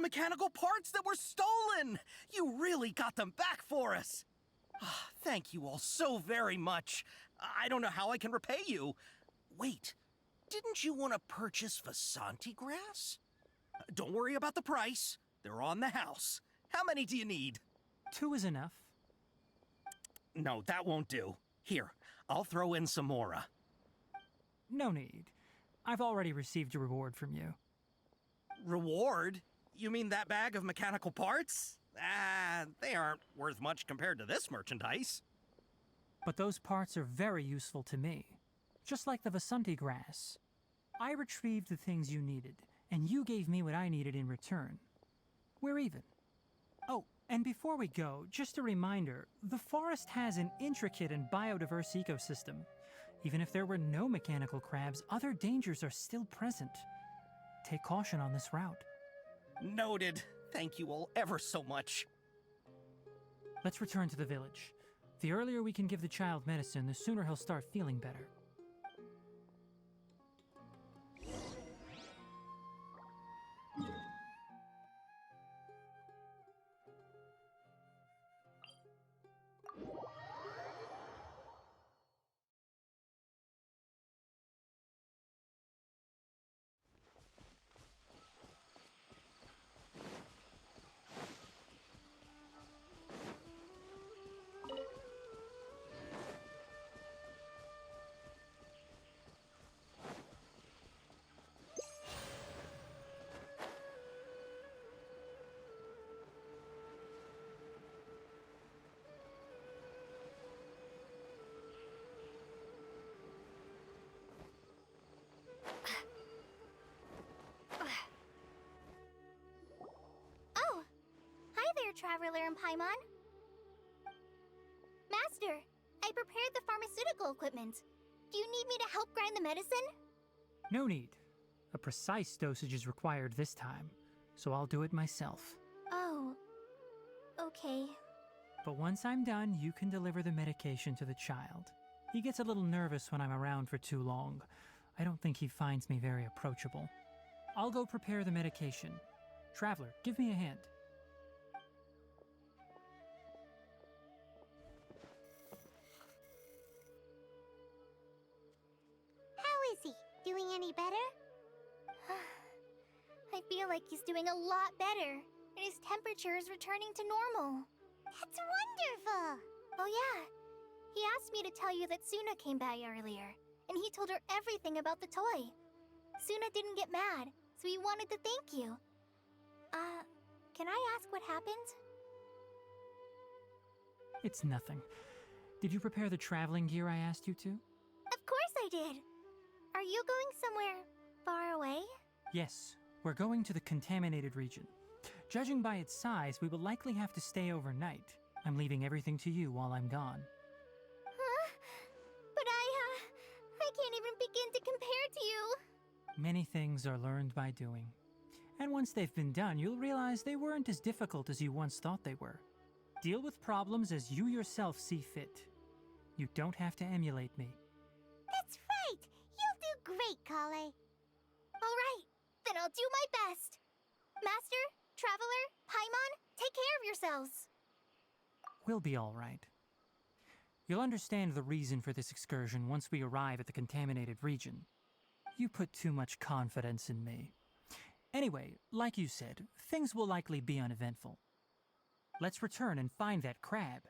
mechanical parts that were stolen! You really got them back for us! Thank you all so very much. I don't know how I can repay you. Wait, didn't you want to purchase Vasanti grass? Don't worry about the price. They're on the house. How many do you need? 2 is enough. No, that won't do. Here, I'll throw in some more. No need. I've already received a reward from you. Reward? You mean that bag of mechanical parts? They aren't worth much compared to this merchandise. But those parts are very useful to me. Just like the Vasanti grass. I retrieved the things you needed, and you gave me what I needed in return. We're even. Oh, and before we go, just a reminder, the forest has an intricate and biodiverse ecosystem. Even if there were no mechanical crabs, other dangers are still present. Take caution on this route. Noted. Thank you all ever so much. Let's return to the village. The earlier we can give the child medicine, the sooner he'll start feeling better. Traveler and Paimon. Master, I prepared the pharmaceutical equipment. Do you need me to help grind the medicine? No need. A precise dosage is required this time, so I'll do it myself. Oh, okay. But once I'm done, you can deliver the medication to the child. He gets a little nervous when I'm around for too long. I don't think he finds me very approachable. I'll go prepare the medication. Traveler, give me a hand. Is he doing any better? I feel like he's doing a lot better, and his temperature is returning to normal. That's wonderful! Oh yeah, he asked me to tell you that Suna came by earlier, and he told her everything about the toy. Suna didn't get mad, so he wanted to thank you. Can I ask what happened? It's nothing. Did you prepare the traveling gear I asked you to? Of course I did! Are you going somewhere far away? Yes, we're going to the contaminated region. Judging by its size, we will likely have to stay overnight. I'm leaving everything to you while I'm gone. Huh? But I can't even begin to compare to you. Many things are learned by doing. And once they've been done, you'll realize they weren't as difficult as you once thought they were. Deal with problems as you yourself see fit. You don't have to emulate me. That's right! You'll do great, Kale. Alright, then I'll do my best. Master, Traveler, Paimon, take care of yourselves. We'll be all right. You'll understand the reason for this excursion once we arrive at the contaminated region. You put too much confidence in me. Anyway, like you said, things will likely be uneventful. Let's return and find that crab.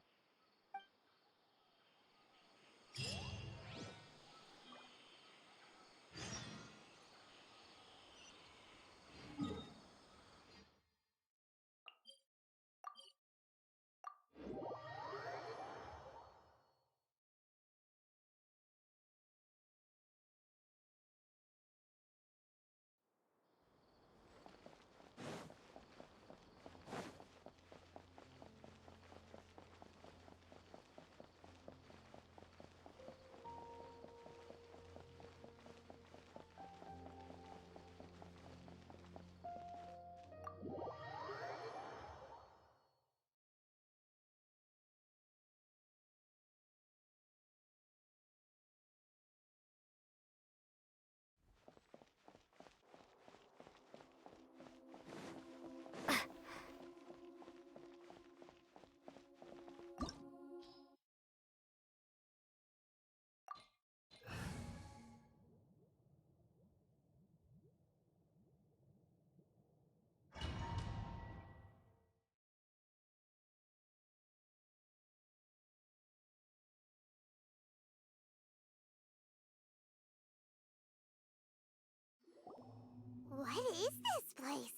is this place?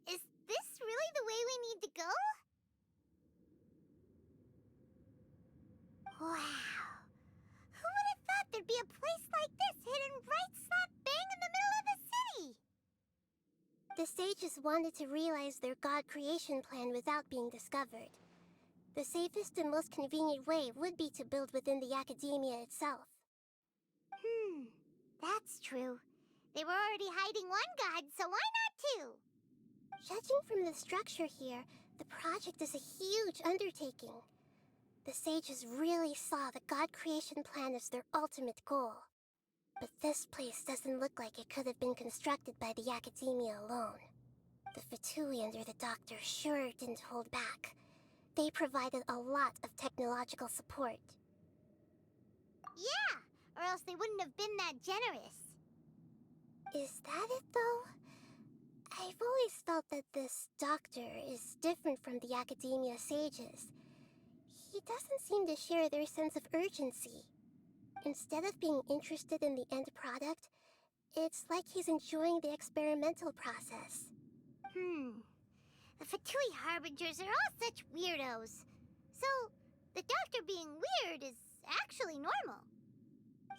Is this really the way we need to go? Wow. Who would have thought there'd be a place like this hidden right slap bang in the middle of the city? The sages wanted to realize their god creation plan without being discovered. The safest and most convenient way would be to build within the academia itself. That's true. They were already hiding one god, so why not two? Judging from the structure here, the project is a huge undertaking. The sages really saw the god creation plan as their ultimate goal. But this place doesn't look like it could have been constructed by the academia alone. The Fatui under the doctor sure didn't hold back. They provided a lot of technological support. Yeah, or else they wouldn't have been that generous. Is that it, though? I've always felt that this doctor is different from the academia sages. He doesn't seem to share their sense of urgency. Instead of being interested in the end product, it's like he's enjoying the experimental process. The Fatui Harbingers are all such weirdos. So, the doctor being weird is actually normal.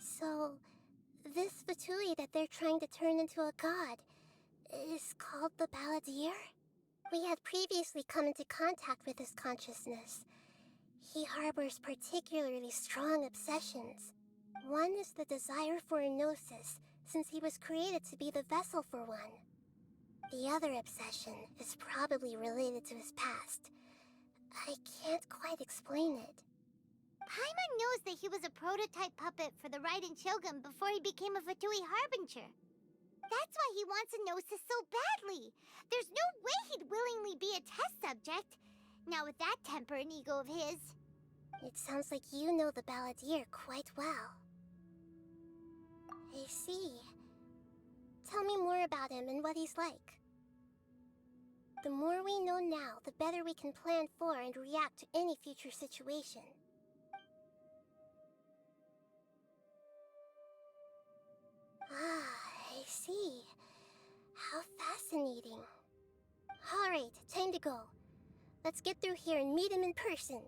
So, this Fatui that they're trying to turn into a god is called the Balladeer? We had previously come into contact with his consciousness. He harbors particularly strong obsessions. One is the desire for a gnosis, since he was created to be the vessel for one. The other obsession is probably related to his past. I can't quite explain it. Paimon knows that he was a prototype puppet for the Raiden Shogun before he became a Fatui Harbinger. That's why he wants a gnosis so badly. There's no way he'd willingly be a test subject. Now with that temper and ego of his. It sounds like you know the Balladeer quite well. I see. Tell me more about him and what he's like. The more we know now, the better we can plan for and react to any future situation. I see. How fascinating. Alright, time to go. Let's get through here and meet him in person.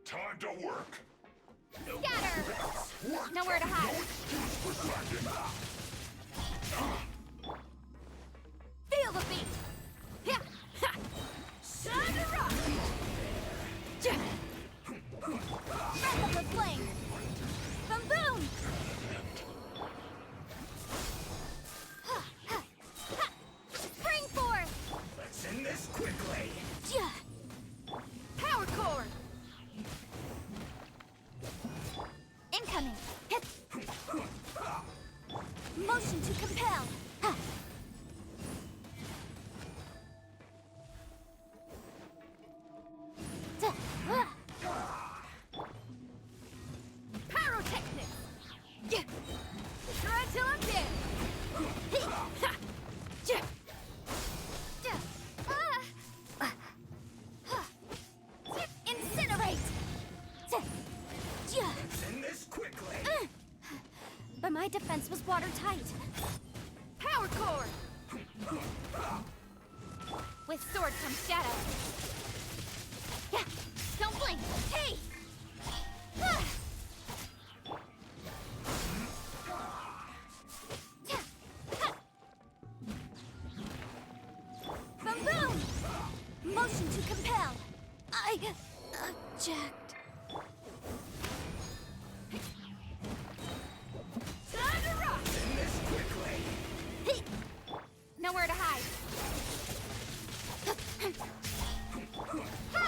Time to work. Scatter! Nowhere to hide. Feel the beat! Yeah. Ha. Sandra! Wrap up the flame! Boom boom! Spring forth! Let's end this quickly. Power core! Incoming! Hit! Motion to compel! Ha. Pyrotechnic! Try till I'm dead! Incinerate! Let's end this quickly. But my defense was watertight. Power core! With sword comes shadow. Yeah, don't blink. Hey! Boom boom! Motion to compel. I object. Time to rock! End this quickly. Hey! Nowhere to hide. Ha!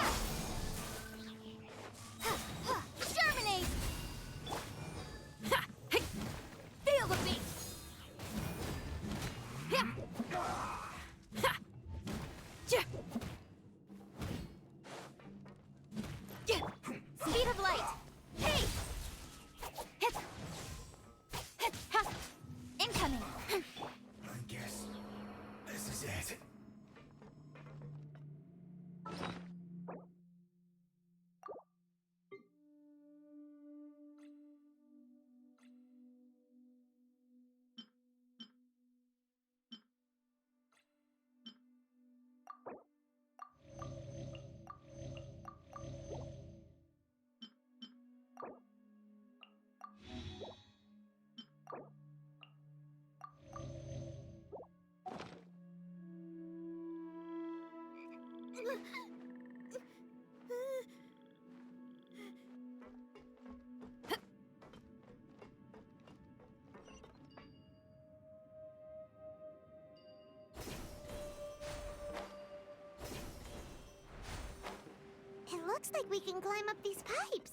like we can climb up these pipes.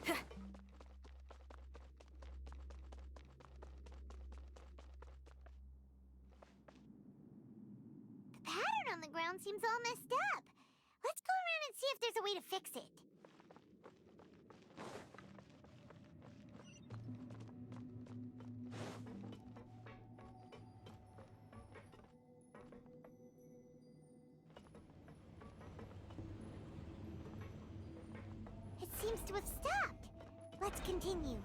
The pattern on the ground seems all messed up. Let's go around and see if there's a way to fix it. It seems to have stopped. Let's continue.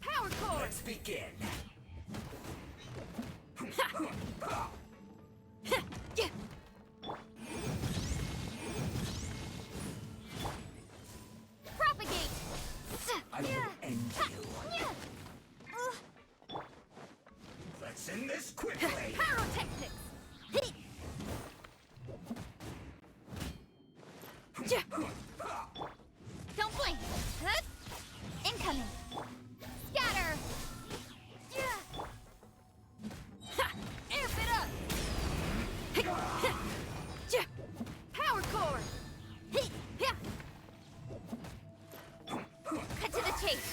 Power core! Let's begin. Propagate! I will end you. Let's end this quickly. Pyrotechnics! Don't blink! Incoming! Scatter! Amp it up! Power core! Cut to the chase!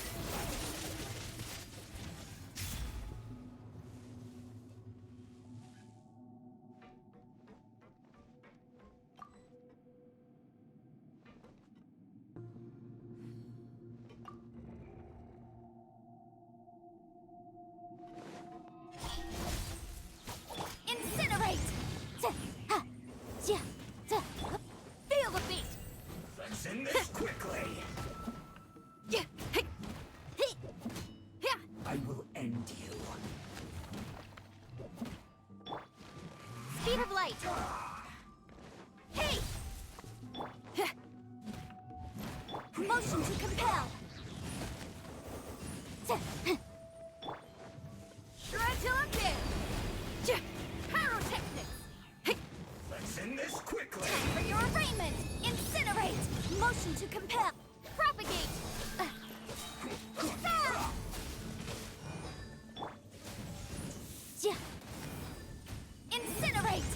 Incinerate! Feel the beat! Let's end this quickly. I will end you. Speed of light! Hey! Motion to compel! Shred till I'm dead! Pyrotechnics! Let's end this quickly. For your arraignment! Incinerate! Motion to compel! Propagate! Incinerate!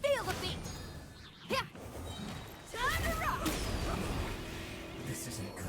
Feel the beat! Time to rock! This isn't good.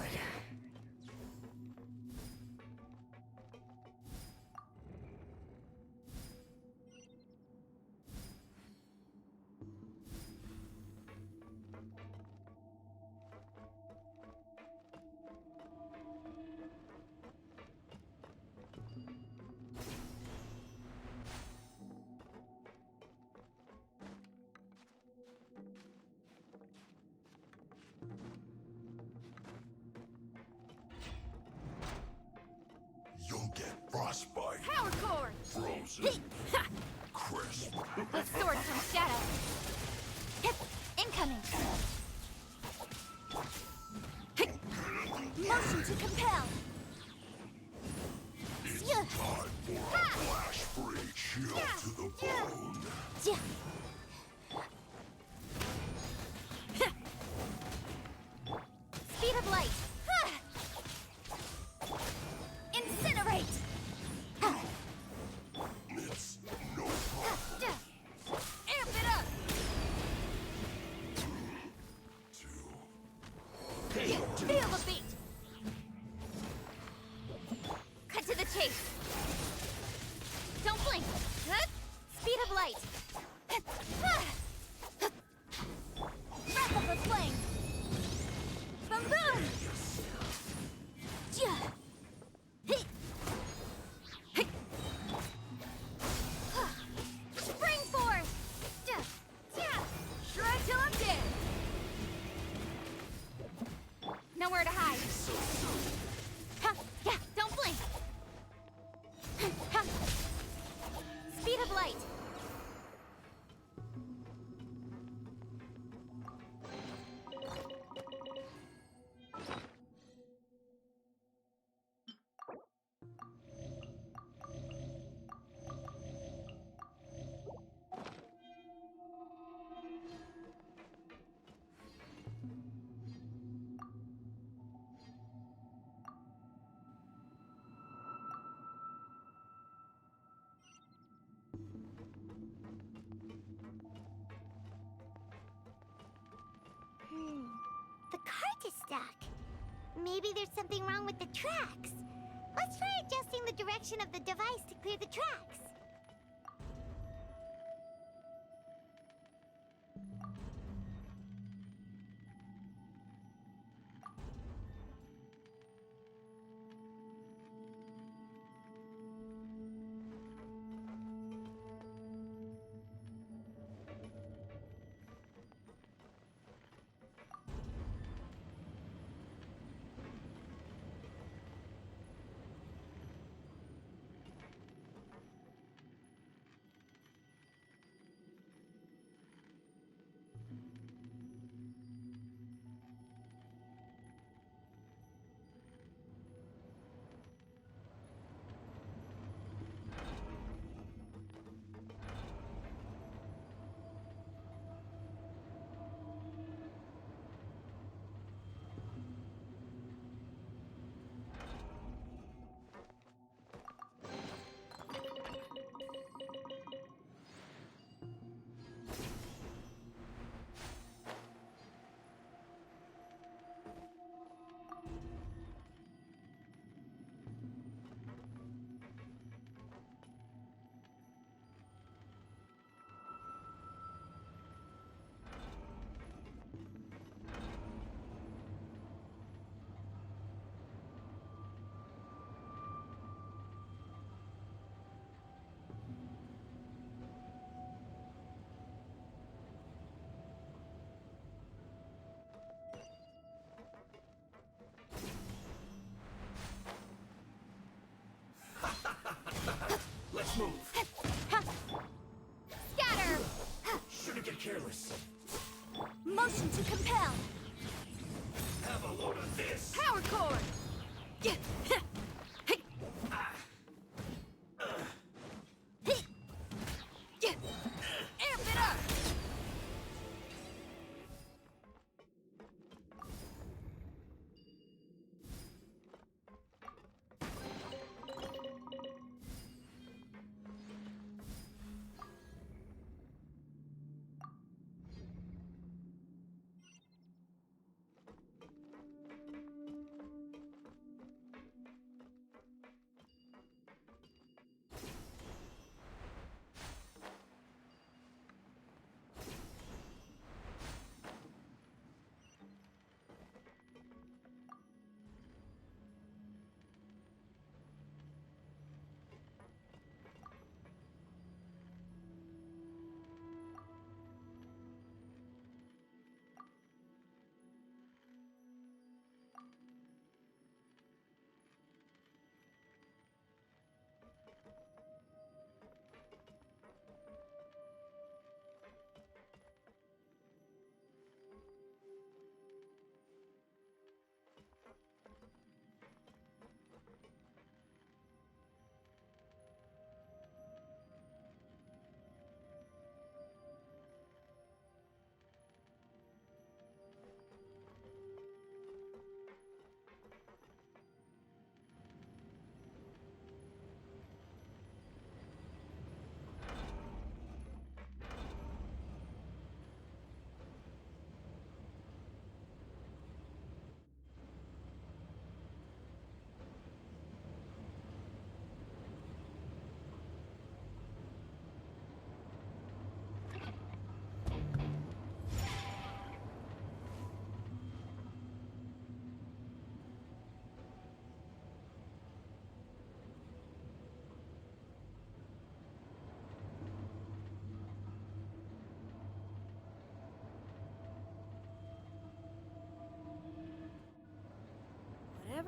You'll get frostbite, Power core! frozen, crisp. The sword from shadow! Incoming! Motion to compel! Time for a flash-free chill to the bone. Speed of light! Incinerate! light! Wrap up the flame! Boom boom! Yeah. Hey. Hey. Spring force! Shred till I'm dead! Nowhere to hide. Ha, yeah, don't blink. Ha. Speed of light. The cart is stuck. Maybe there's something wrong with the tracks. Let's try adjusting the direction of the device to clear the tracks. Let's move. Scatter! Shouldn't get careless. Motion to compel! Have a load of this. Power cord! Yeah. Hey. Hey. Yeah. Amp it up!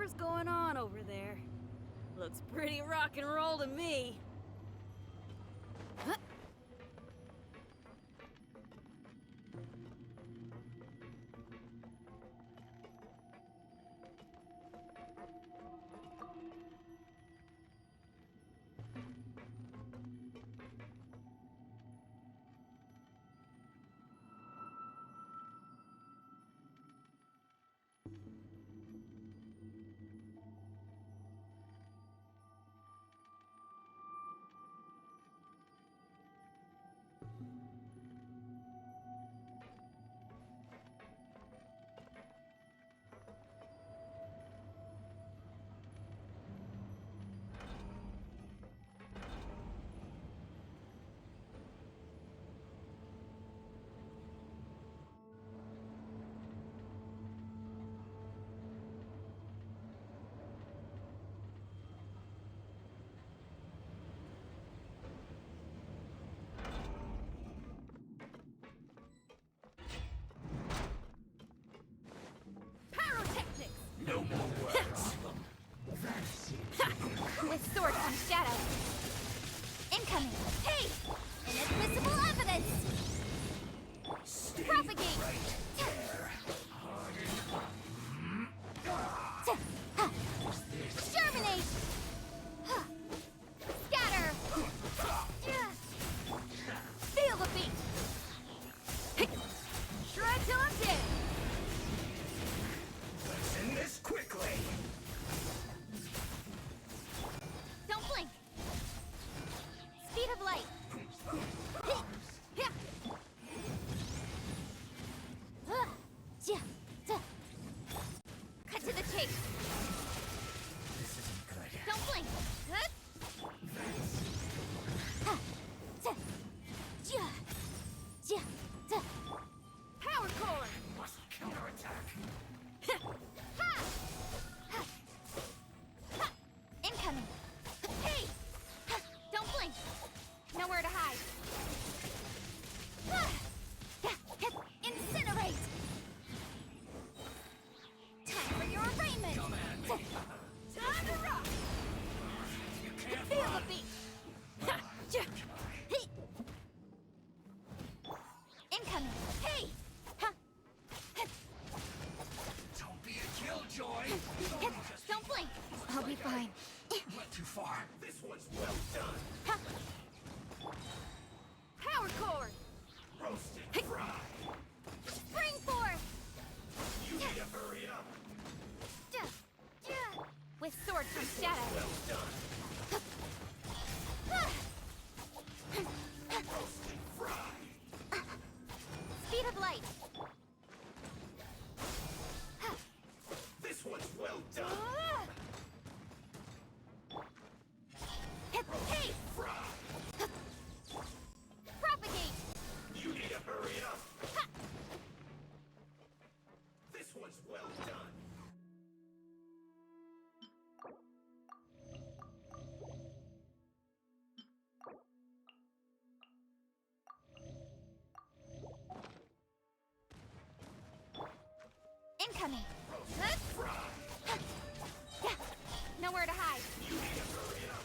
whatever's going on over there. Looks pretty rock and roll to me. Huh? No more words. With sword comes shadow. Incoming. Hey! Inadmissible evidence! Stay Propagate! right there. Germinate! Scatter! Feel the beat! Shred till I'm dead! Let's end this quickly. Don't blink! Speed of light! Cut to the chase! This isn't good. Don't blink! Power core! Must counterattack. Incoming! Hey! Don't blink! Nowhere to hide! Incinerate! Time for your arraignment! Time to rock! You can't Feel run. the beat! Incoming! Hey! Don't be a killjoy. Don't blink! I'll be fine. Went too far. This one's well done. Power core! Roasted fried. Spring force! You need to hurry up. With sword comes shadow. Well done. Roasted fried. Speed of light. This one's well done. Hey! Fried. Propagate! You need to hurry up. This one's well done. Incoming! Fried. Nowhere to hide. You need to hurry up.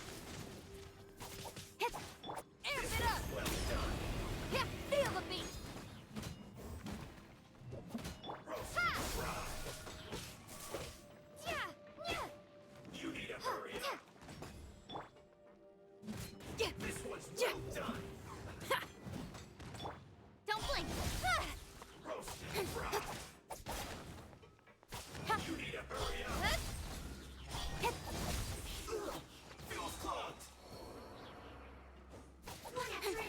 Amp it up! Well done. Feel the beat! Roasted fried. You need to hurry up. This one's well done. Don't blink! Roasted fried. You need to hurry up. Feels clogged.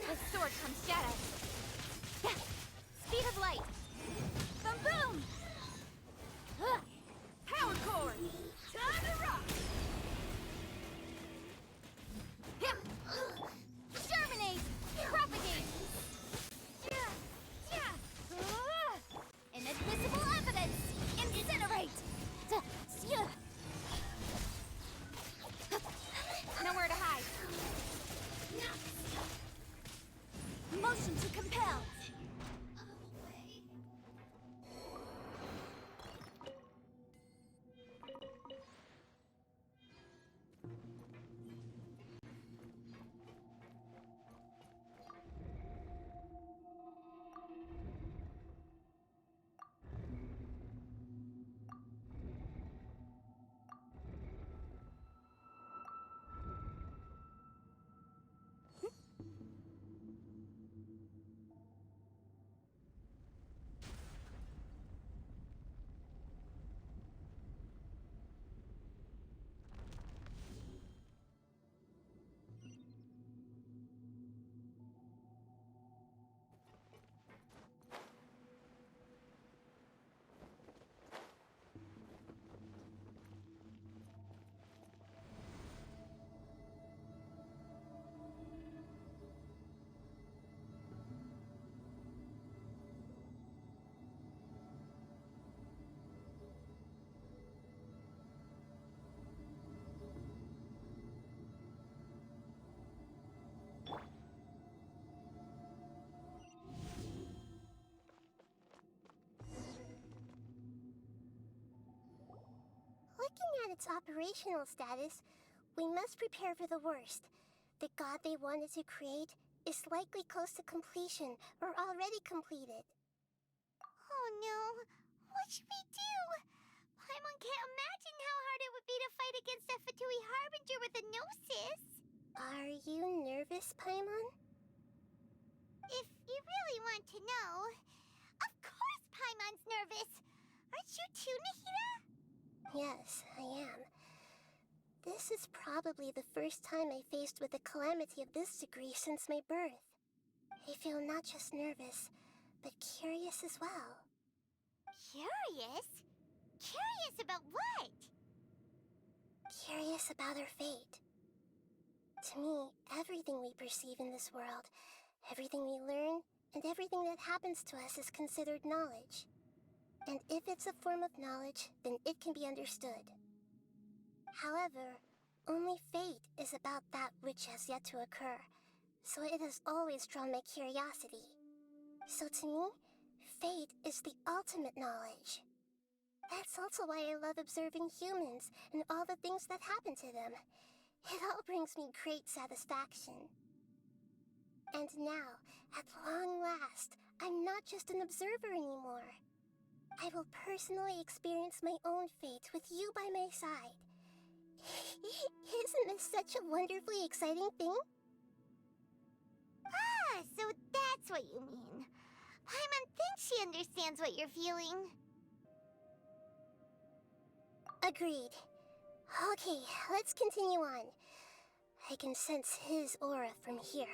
With sword comes shadow. Speed of light. Boom boom! Power core! Time to rock! Germinate! Propagate! Inadmissible evidence! Incinerate! Nowhere to hide. Motion to compel. its operational status, we must prepare for the worst. The god they wanted to create is likely close to completion or already completed. Oh no, what should we do? Paimon can't imagine how hard it would be to fight against a Fatui Harbinger with a Gnosis. Are you nervous, Paimon? If you really want to know, of course Paimon's nervous. Aren't you too, Nahida? Yes, I am. This is probably the first time I faced with a calamity of this degree since my birth. I feel not just nervous, but curious as well. Curious? Curious about what? Curious about our fate. To me, everything we perceive in this world, everything we learn, and everything that happens to us is considered knowledge. And if it's a form of knowledge, then it can be understood. However, only fate is about that which has yet to occur, so it has always drawn my curiosity. So to me, fate is the ultimate knowledge. That's also why I love observing humans and all the things that happen to them. It all brings me great satisfaction. And now, at long last, I'm not just an observer anymore. I will personally experience my own fate with you by my side. Isn't this such a wonderfully exciting thing? Ah, so that's what you mean. Paimon thinks she understands what you're feeling. Agreed. Okay, let's continue on. I can sense his aura from here.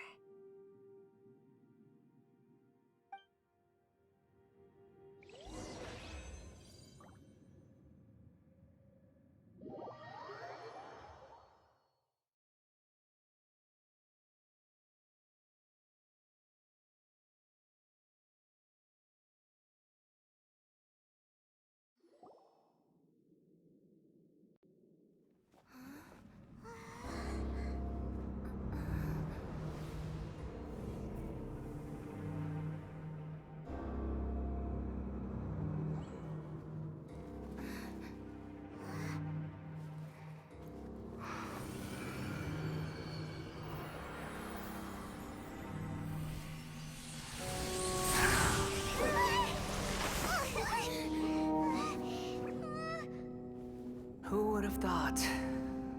Who would have thought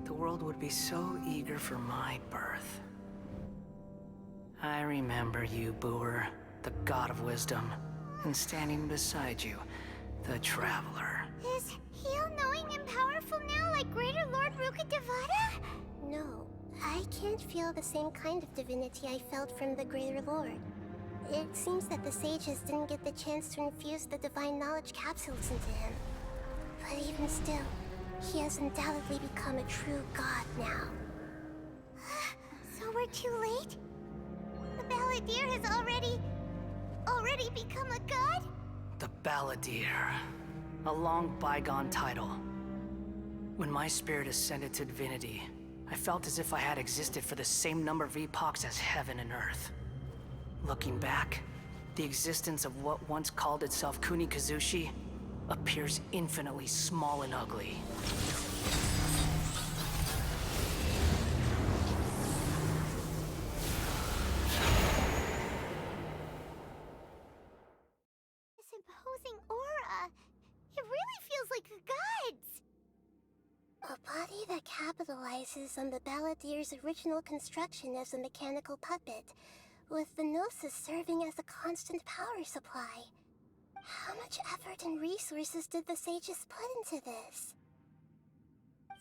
the world would be so eager for my birth? I remember you, Booer, the god of wisdom, and standing beside you, the traveler. Is he all-knowing and powerful now like Greater Lord Rukkhadevata? No, I can't feel the same kind of divinity I felt from the Greater Lord. It seems that the sages didn't get the chance to infuse the divine knowledge capsules into him. But even still, he has undoubtedly become a true god now. So we're too late? The Balladeer has already become a god? The Balladeer. A long bygone title. When my spirit ascended to divinity, I felt as if I had existed for the same number of epochs as heaven and earth. Looking back, the existence of what once called itself Kunikazushi appears infinitely small and ugly. This imposing aura. It really feels like the gods. A body that capitalizes on the Balladeer's original construction as a mechanical puppet, with the Gnosis serving as a constant power supply. How much effort and resources did the sages put into this?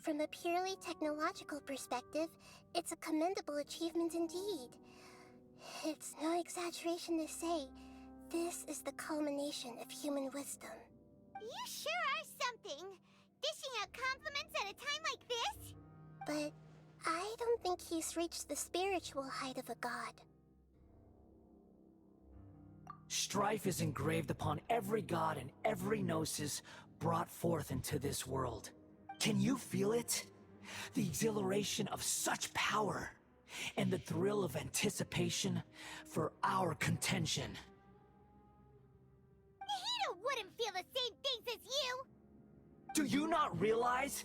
From a purely technological perspective, it's a commendable achievement indeed. It's no exaggeration to say, this is the culmination of human wisdom. You sure are something! Dishing out compliments at a time like this? But I don't think he's reached the spiritual height of a god. Strife is engraved upon every god and every gnosis brought forth into this world. Can you feel it? The exhilaration of such power, and the thrill of anticipation for our contention. Nahida wouldn't feel the same things as you! Do you not realize?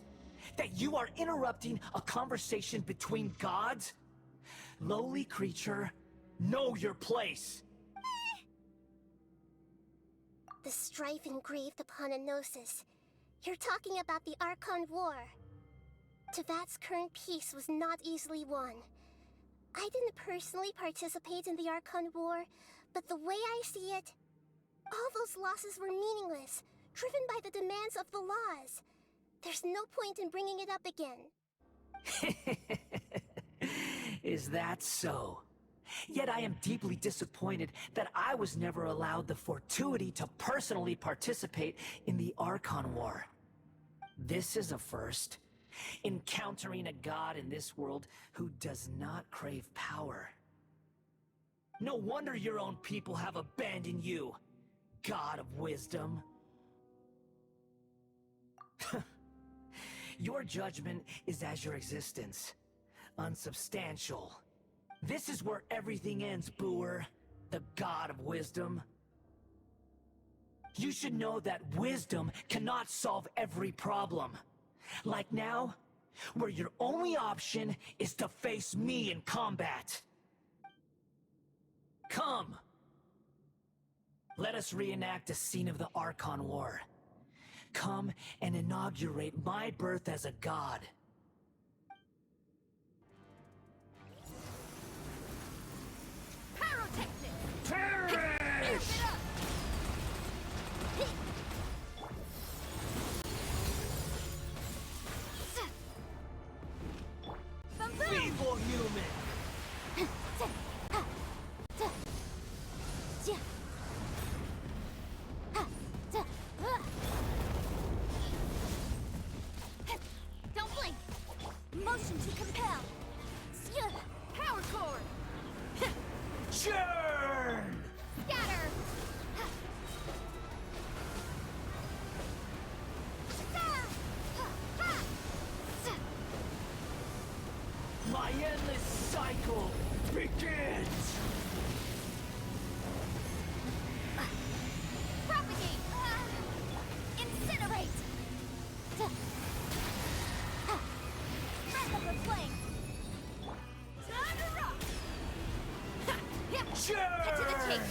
that you are interrupting a conversation between gods? Lowly creature, know your place. The strife engraved upon a gnosis. You're talking about the Archon War. Tevat's current peace was not easily won. I didn't personally participate in the Archon War, but the way I see it, all those losses were meaningless, driven by the demands of the laws. There's no point in bringing it up again. Is that so? Yet I am deeply disappointed that I was never allowed the fortuity to personally participate in the Archon War. This is a first. Encountering a god in this world who does not crave power. No wonder your own people have abandoned you, God of Wisdom. Your judgment is as your existence, unsubstantial. This is where everything ends, Booer, the God of Wisdom. You should know that wisdom cannot solve every problem. Like now, where your only option is to face me in combat. Come! Let us reenact a scene of the Archon War. Come and inaugurate my birth as a god. Pyrotechnic! Perish! Feeble human! Don't blink! Motion to compel! Power cord! Churn! Scatter! My endless cycle begins! Propagate! Incinerate! Strike up a flame! Time to rock! Churn! Cut to the cheek!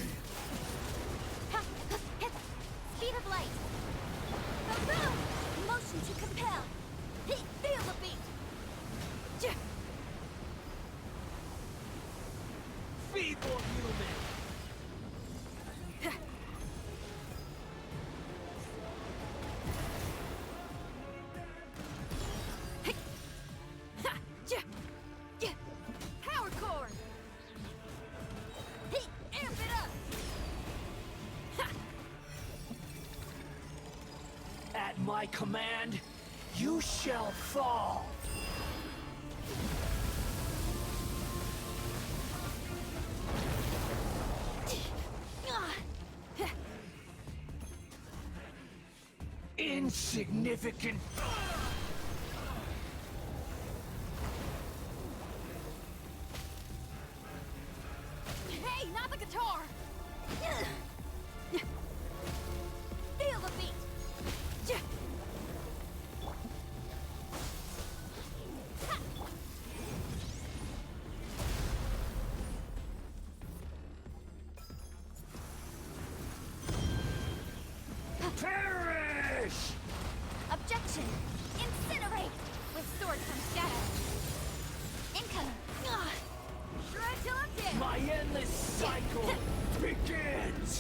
Speed of light! Motion to compel! Feel the beat! Feeble human! Power cord! Amp it up! At my command, you shall fall! Insignificant. Hey, not the guitar! Feel the beat! Perish! Objection! Incinerate! With sword comes shadow. Incoming! Try till I'm dead! My endless cycle begins!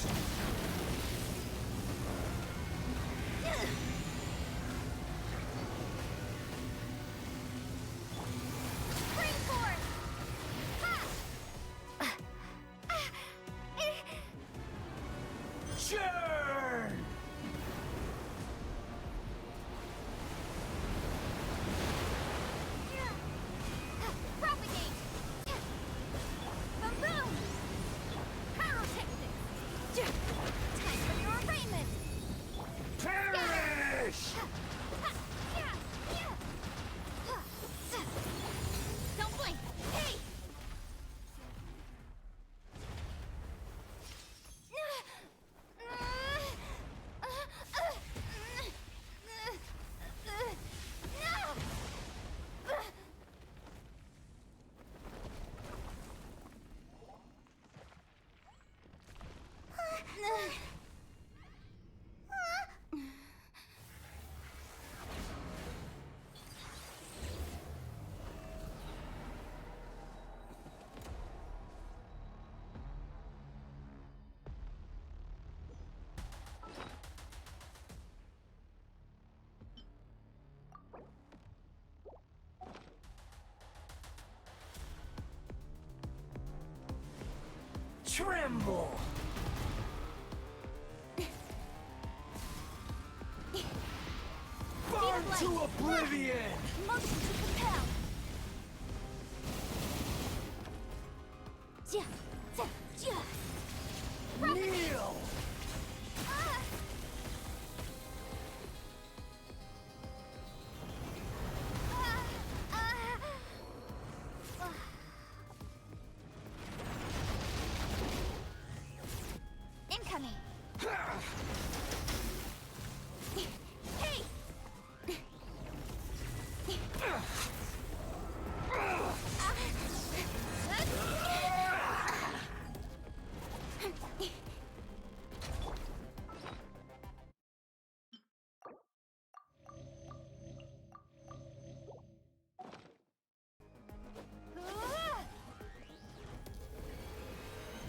tremble! Burn to oblivion! Motion to compel. Ja, ja, ja. Kneel! Incoming. Hey!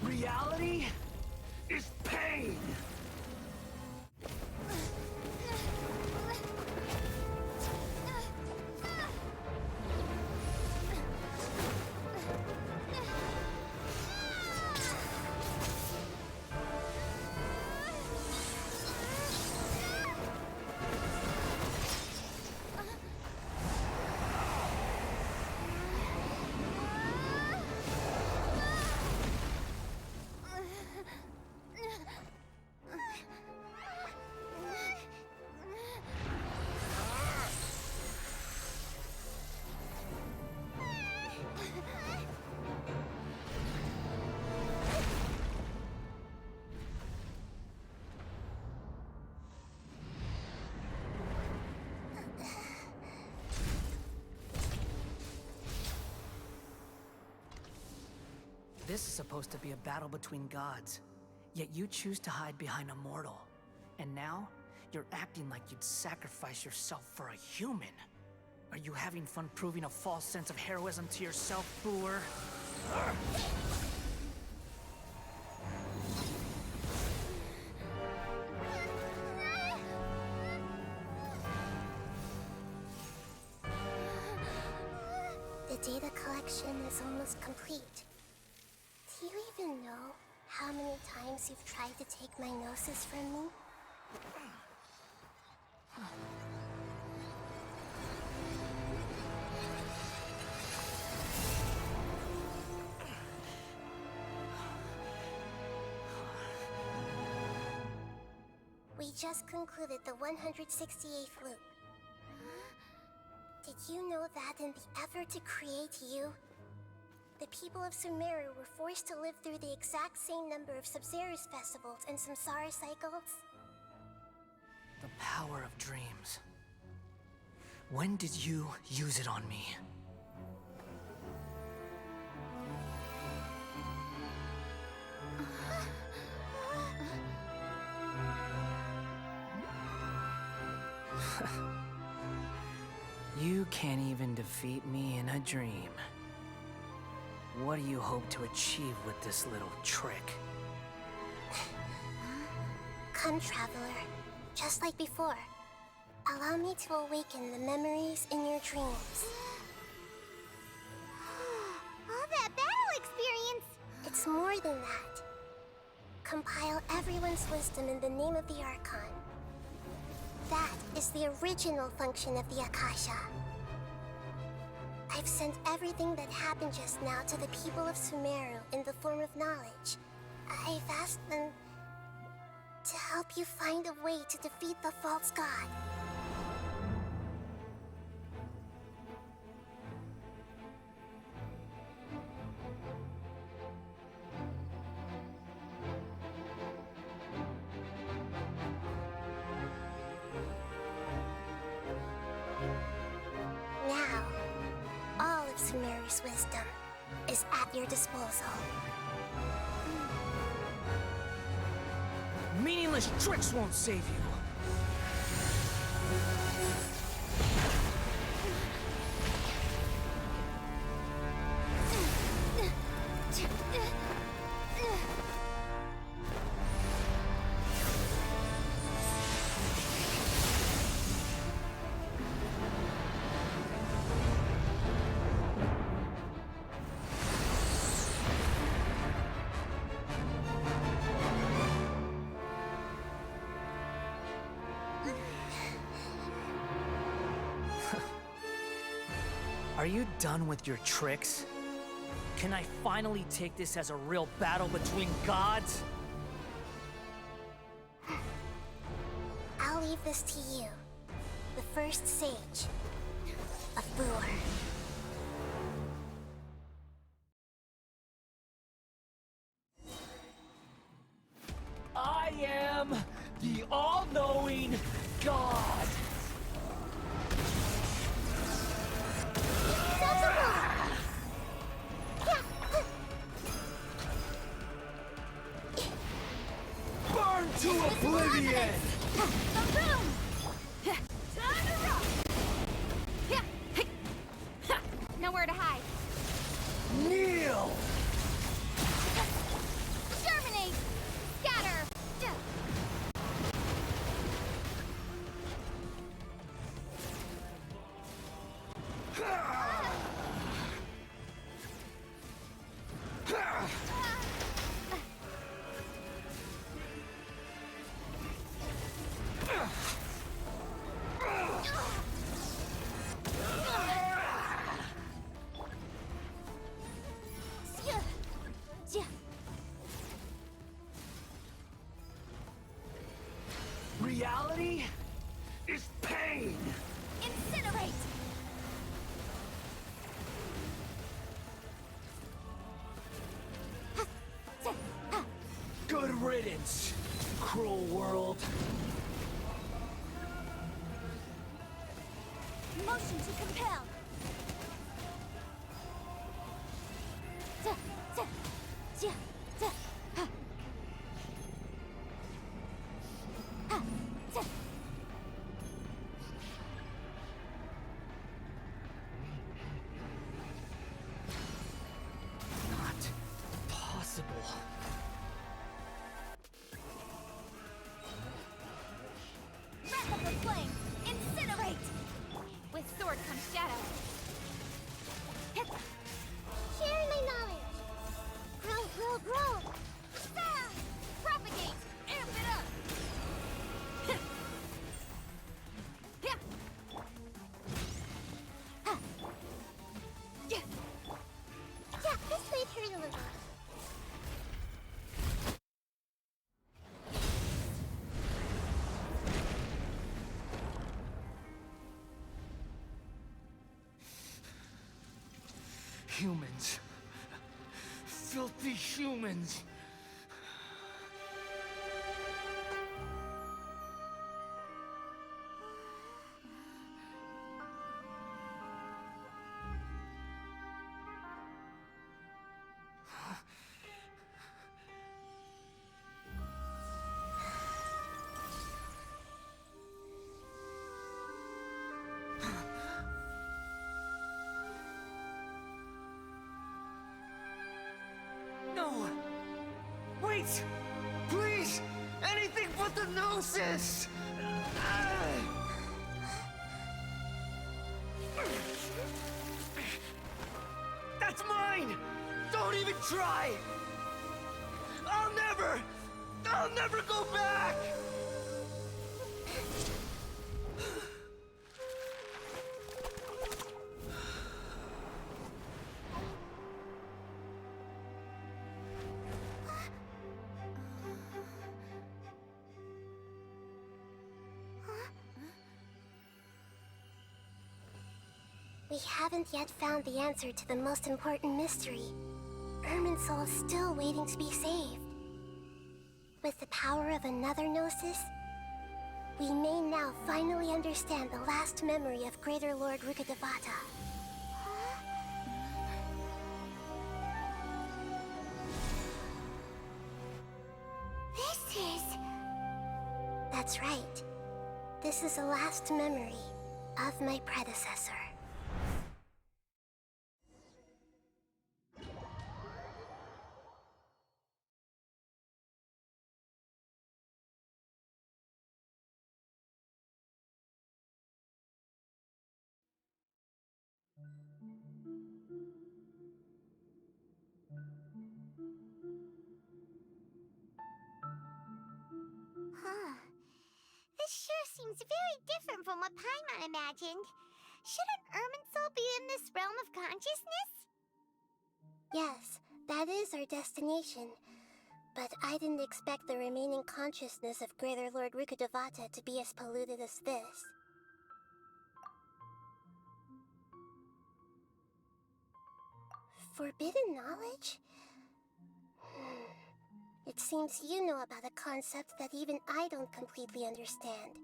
Reality is pain! This is supposed to be a battle between gods, yet you choose to hide behind a mortal. And now, you're acting like you'd sacrifice yourself for a human. Are you having fun proving a false sense of heroism to yourself, Booer? The data collection is almost complete. Do you even know how many times you've tried to take my gnosis from me? We just concluded the 168th loop. Did you know that in the effort to create you, the people of Sumeru were forced to live through the exact same number of Sabzeruz festivals and Samsara cycles? The power of dreams. When did you use it on me? You can't even defeat me in a dream. What do you hope to achieve with this little trick? Come, Traveler. Just like before. Allow me to awaken the memories in your dreams. All that battle experience! It's more than that. Compile everyone's wisdom in the name of the Archon. That is the original function of the Akasha. I've sent everything that happened just now to the people of Sumeru in the form of knowledge. I've asked them to help you find a way to defeat the false god. Now, all of Sumeru's wisdom is at your disposal. Meaningless tricks won't save you. Are you done with your tricks? Can I finally take this as a real battle between gods? I'll leave this to you. The first sage of Boor. I am the all-knowing God! Burn to oblivion! The room! Time to rock! Nowhere to hide. Kneel! Germinate! Scatter! Reality is pain! Incinerate! Good riddance, cruel world. Motion to compel. Not possible. Breath of the flame! Incinerate! With sword comes shadow. Share my knowledge! Grow, grow, grow! Ah! Propagate! Amp it up! Yeah, this might hurt a little. Humans. Filthy humans. No! Wait! Please! Anything but the Gnosis! That's mine! Don't even try! I'll never go back! We haven't yet found the answer to the most important mystery. Irminsul is still waiting to be saved. With the power of another Gnosis, we may now finally understand the last memory of Greater Lord Rukkhadevata. This is... That's right. This is the last memory of my predecessor. Huh. This sure seems very different from what Paimon imagined. Shouldn't Irminsul be in this realm of consciousness? Yes, that is our destination. But I didn't expect the remaining consciousness of Greater Lord Rukkhadevata to be as polluted as this. Forbidden knowledge? It seems you know about a concept that even I don't completely understand.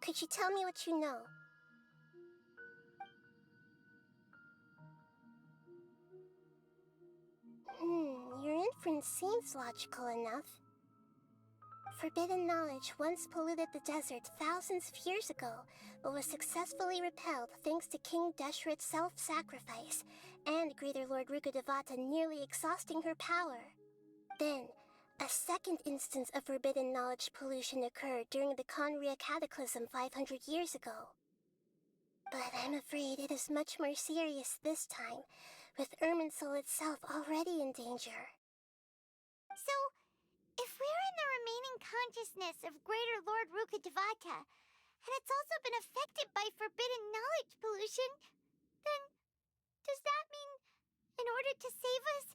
Could you tell me what you know? Your inference seems logical enough. Forbidden knowledge once polluted the desert thousands of years ago, but was successfully repelled thanks to King Deshret's self-sacrifice, and Greater Lord Rukkhadevata nearly exhausting her power. Then, a second instance of forbidden knowledge pollution occurred during the Conria Cataclysm 500 years ago. But I'm afraid it is much more serious this time, with Irminsul itself already in danger. So, if we're in the remaining consciousness of Greater Lord Rukkhadevata, and it's also been affected by forbidden knowledge pollution, then does that mean, in order to save us,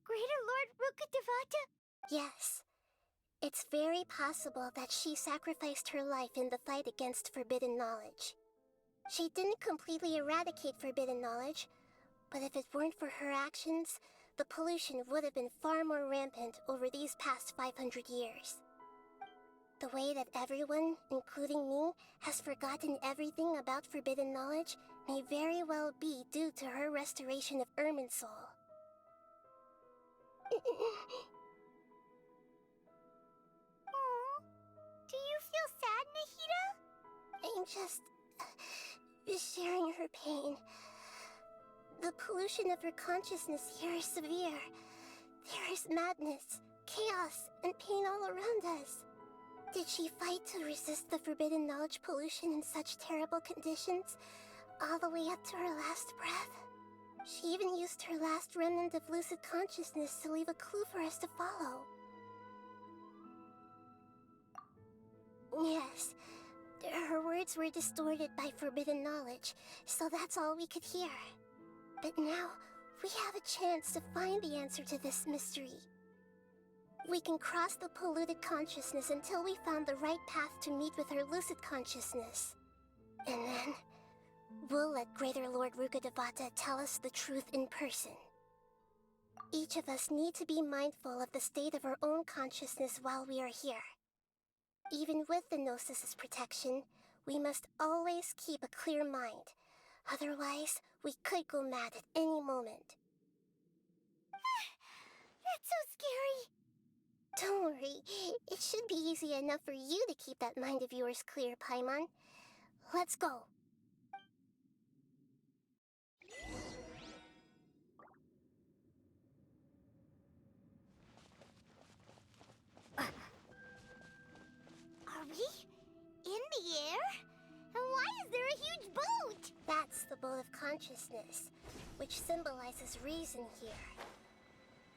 Greater Lord Rukkhadevata? Yes. It's very possible that she sacrificed her life in the fight against forbidden knowledge. She didn't completely eradicate forbidden knowledge, but if it weren't for her actions, the pollution would have been far more rampant over these past 500 years. The way that everyone, including me, has forgotten everything about forbidden knowledge may very well be due to her restoration of Irminsul. Aww. Do you feel sad, Nahida? I'm just sharing her pain. The pollution of her consciousness here is severe. There is madness, chaos, and pain all around us. Did she fight to resist the forbidden knowledge pollution in such terrible conditions, all the way up to her last breath? She even used her last remnant of lucid consciousness to leave a clue for us to follow. Yes, her words were distorted by forbidden knowledge, so that's all we could hear. But now, we have a chance to find the answer to this mystery. We can cross the polluted consciousness until we found the right path to meet with her lucid consciousness. And then, we'll let Greater Lord Rukkhadevata tell us the truth in person. Each of us need to be mindful of the state of our own consciousness while we are here. Even with the Gnosis' protection, we must always keep a clear mind. Otherwise, we could go mad at any moment. That's so scary. Don't worry, it should be easy enough for you to keep that mind of yours clear, Paimon. Let's go. Are we in the air? And why is there a huge boat? That's the boat of consciousness, which symbolizes reason here.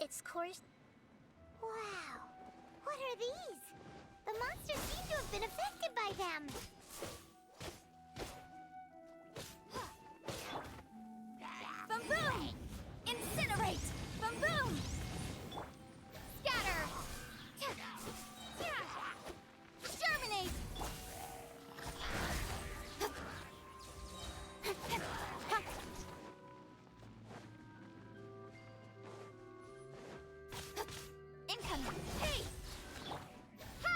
Its course... Wow! What are these? The monsters seem to have been affected by them. Boom boom! Incinerate! Boom boom! Scatter! Germinate! Incoming! Hey! Ha!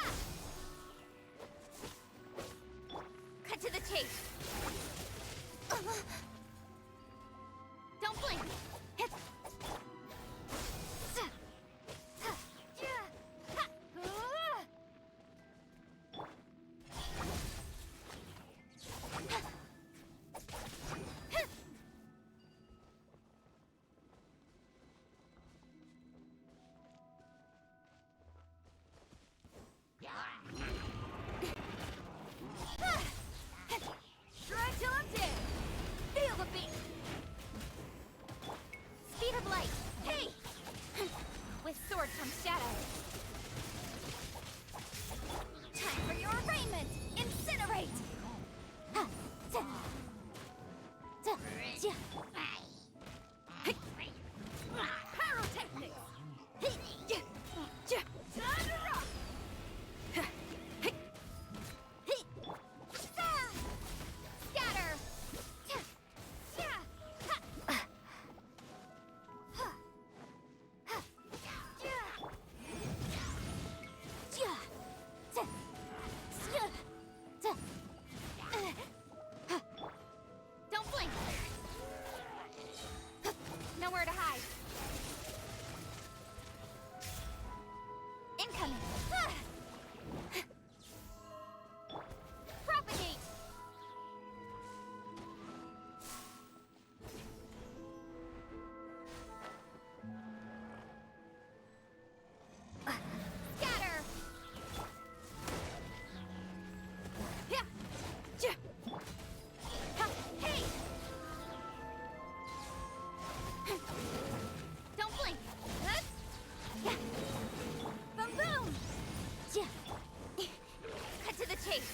face!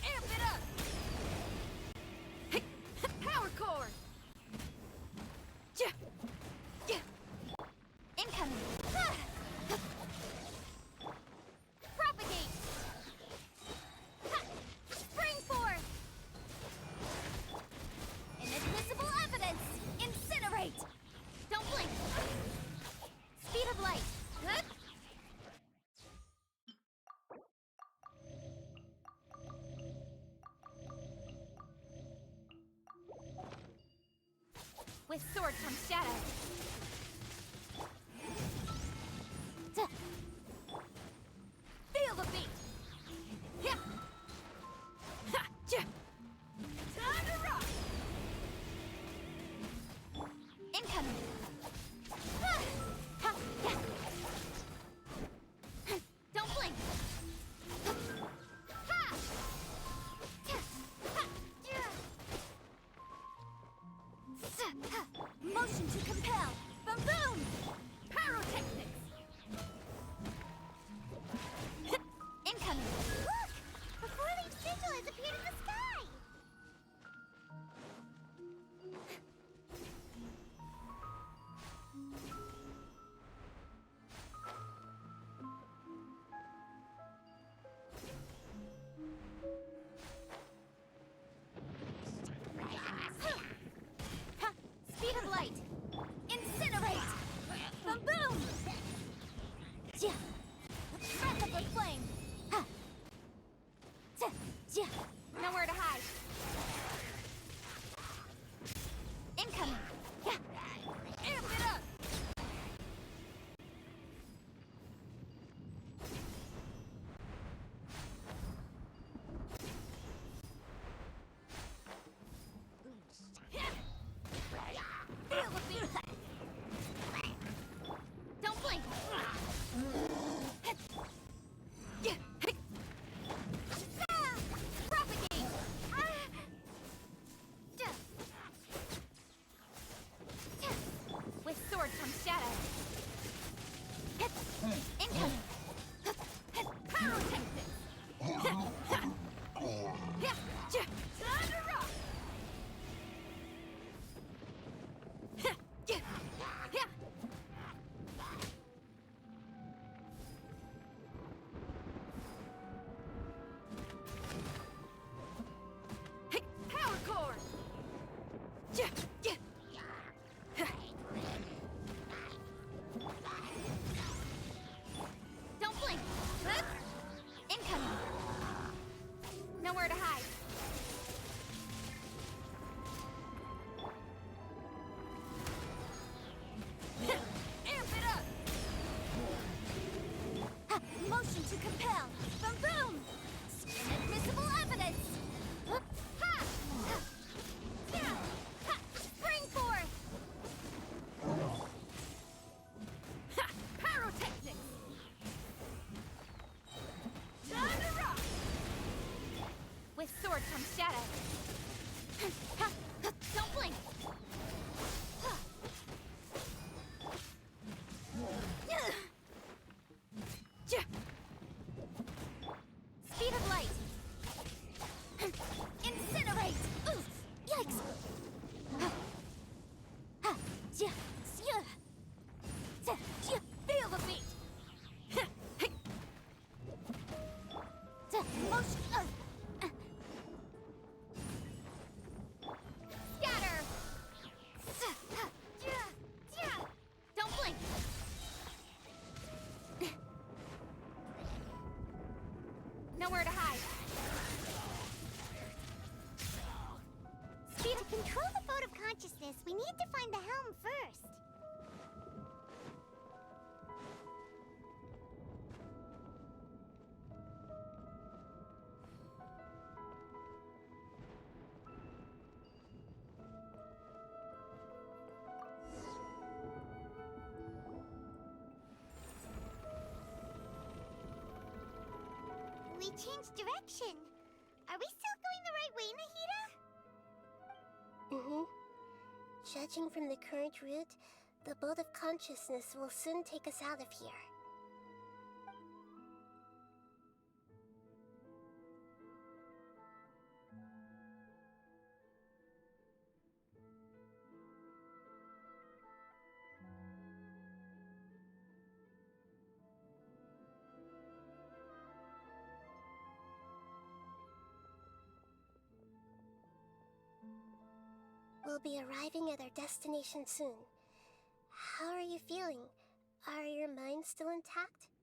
Amp it up! Power core! Incoming. Propagate. Spring forth. Inadmissible evidence. Incinerate. Don't blink. Speed of light. With sword comes shadow. Feel the beat! Yeah. Ha! Ja. Time to rock! Incoming! Ha! Ha! Yeah. Don't blink! Ha! Yeah. Ha! Yeah. Ha! Motion to compel! Boom boom! Pyrotechnics! Incoming! Look! A four-leaf sigil has appeared in the sky! Ha! Speed of light! Incinerate! Boom boom! Yeah. Breath of the flame! Ha! Yeah. Nowhere to hide. Incoming! Yeah. Amp it up! Feel the beat! Don't blink! Yeah. Ah! Propagate! Ah! Duh. Yeah. With sword comes shadow. Incoming! Pyrotechnics! Yeah. Ja. Time to rock! Yeah. Yeah. Power core! Yeah. Yeah. Don't blink! Incoming! Nowhere to hide. Amp it up! Ha! Motion to compel! Boom boom! Inadmissible evidence! Ha! Ha! Yeah! Ha! Spring forth! Ha! Pyrotechnics! Time to rock! With sword comes shadow. Ha! Ha! Don't blink! Ha! Ugh. Ja. Speed of light. Incinerate! Oof! Yikes! Ha! Ha! Ja! Ja! Ja! Ja! Feel the beat! Ja! Motion! Scatter! Ha! Ja! Ja! Don't blink! Nowhere to hide. Speed to control the boat of consciousness, we need to find the helm first. We changed direction. Are we still going the right way, Nahida? Mm-hmm. Judging from the current route, the boat of consciousness will soon take us out of here. We'll be arriving at our destination soon. How are you feeling? Are your minds still intact?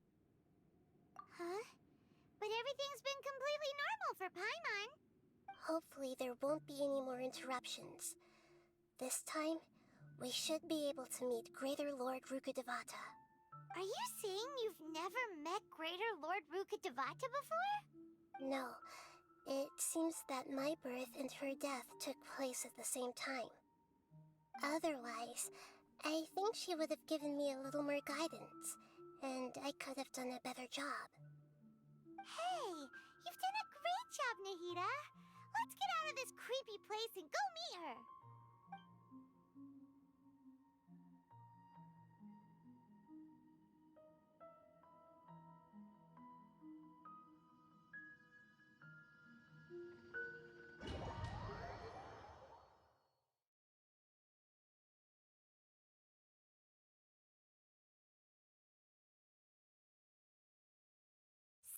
Huh? But everything's been completely normal for Paimon. Hopefully there won't be any more interruptions. This time, we should be able to meet Greater Lord Rukkhadevata. Are you saying you've never met Greater Lord Rukkhadevata before? No. It seems that my birth and her death took place at the same time. Otherwise, I think she would have given me a little more guidance, and I could have done a better job. Hey, you've done a great job, Nahida. Let's get out of this creepy place and go meet her.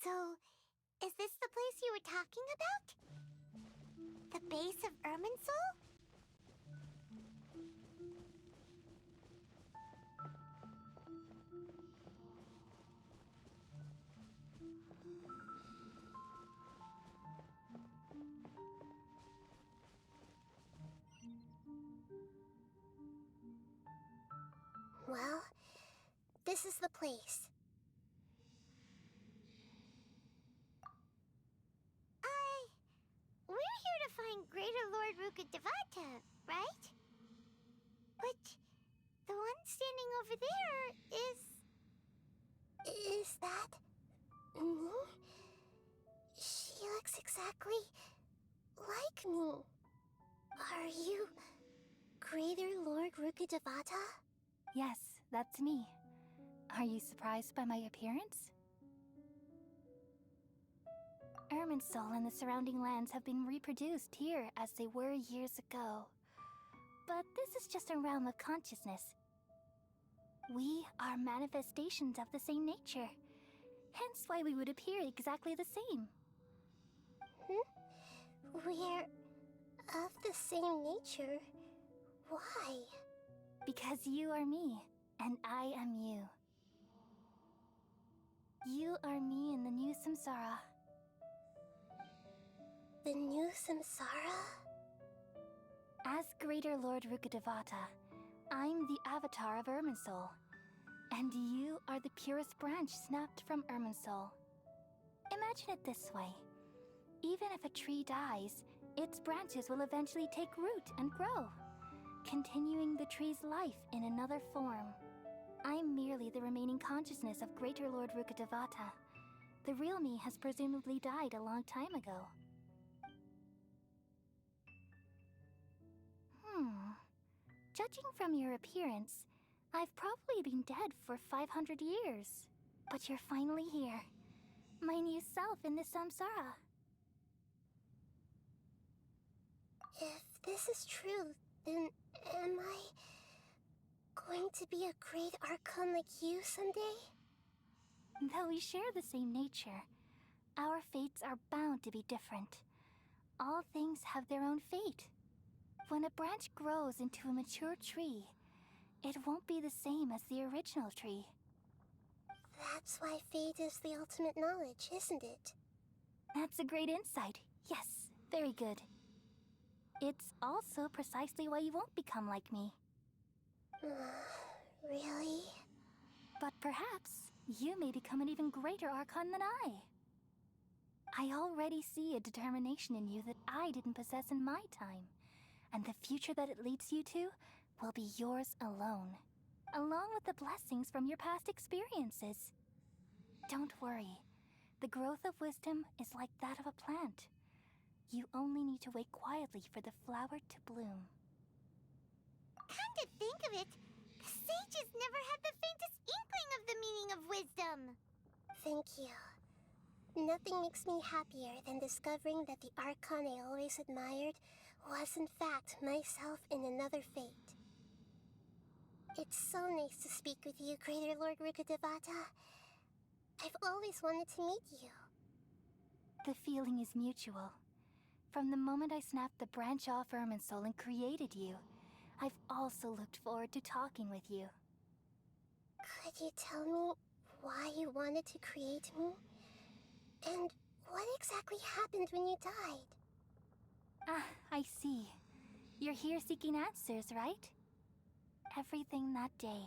So, is this the place you were talking about? The base of Irminsul? Well, this is the place. We're here to find Greater Lord Rukkhadevata, right? But the one standing over there is... Is that... me? She looks exactly like me. Are you Greater Lord Rukkhadevata? Yes, that's me. Are you surprised by my appearance? Irminsul and the surrounding lands have been reproduced here as they were years ago. But this is just a realm of consciousness. We are manifestations of the same nature. Hence why we would appear exactly the same. We're of the same nature. Why? Because you are me, and I am you. You are me in the new samsara. The new samsara? As Greater Lord Rukkhadevata, I'm the avatar of Irminsul, and you are the purest branch snapped from Irminsul. Imagine it this way. Even if a tree dies, its branches will eventually take root and grow, continuing the tree's life in another form. I'm merely the remaining consciousness of Greater Lord Rukkhadevata. The real me has presumably died a long time ago. Judging from your appearance, I've probably been dead for 500 years. But you're finally here. My new self in the samsara. If this is true, then am I going to be a great Archon like you someday? Though we share the same nature, our fates are bound to be different. All things have their own fate. When a branch grows into a mature tree, it won't be the same as the original tree. That's why fate is the ultimate knowledge, isn't it? That's a great insight. Yes, very good. It's also precisely why you won't become like me. Really? But perhaps you may become an even greater Archon than I already see a determination in you that I didn't possess in my time. And the future that it leads you to will be yours alone, along with the blessings from your past experiences. Don't worry. The growth of wisdom is like that of a plant. You only need to wait quietly for the flower to bloom. Come to think of it, the sages never had the faintest inkling of the meaning of wisdom. Thank you. Nothing makes me happier than discovering that the Archon I always admired was in fact myself in another fate. It's so nice to speak with you, Greater Lord Rukkhadevata. I've always wanted to meet you. The feeling is mutual. From the moment I snapped the branch off Irminsul and created you, I've also looked forward to talking with you. Could you tell me why you wanted to create me? And what exactly happened when you died? Ah, I see. You're here seeking answers, right? Everything that day,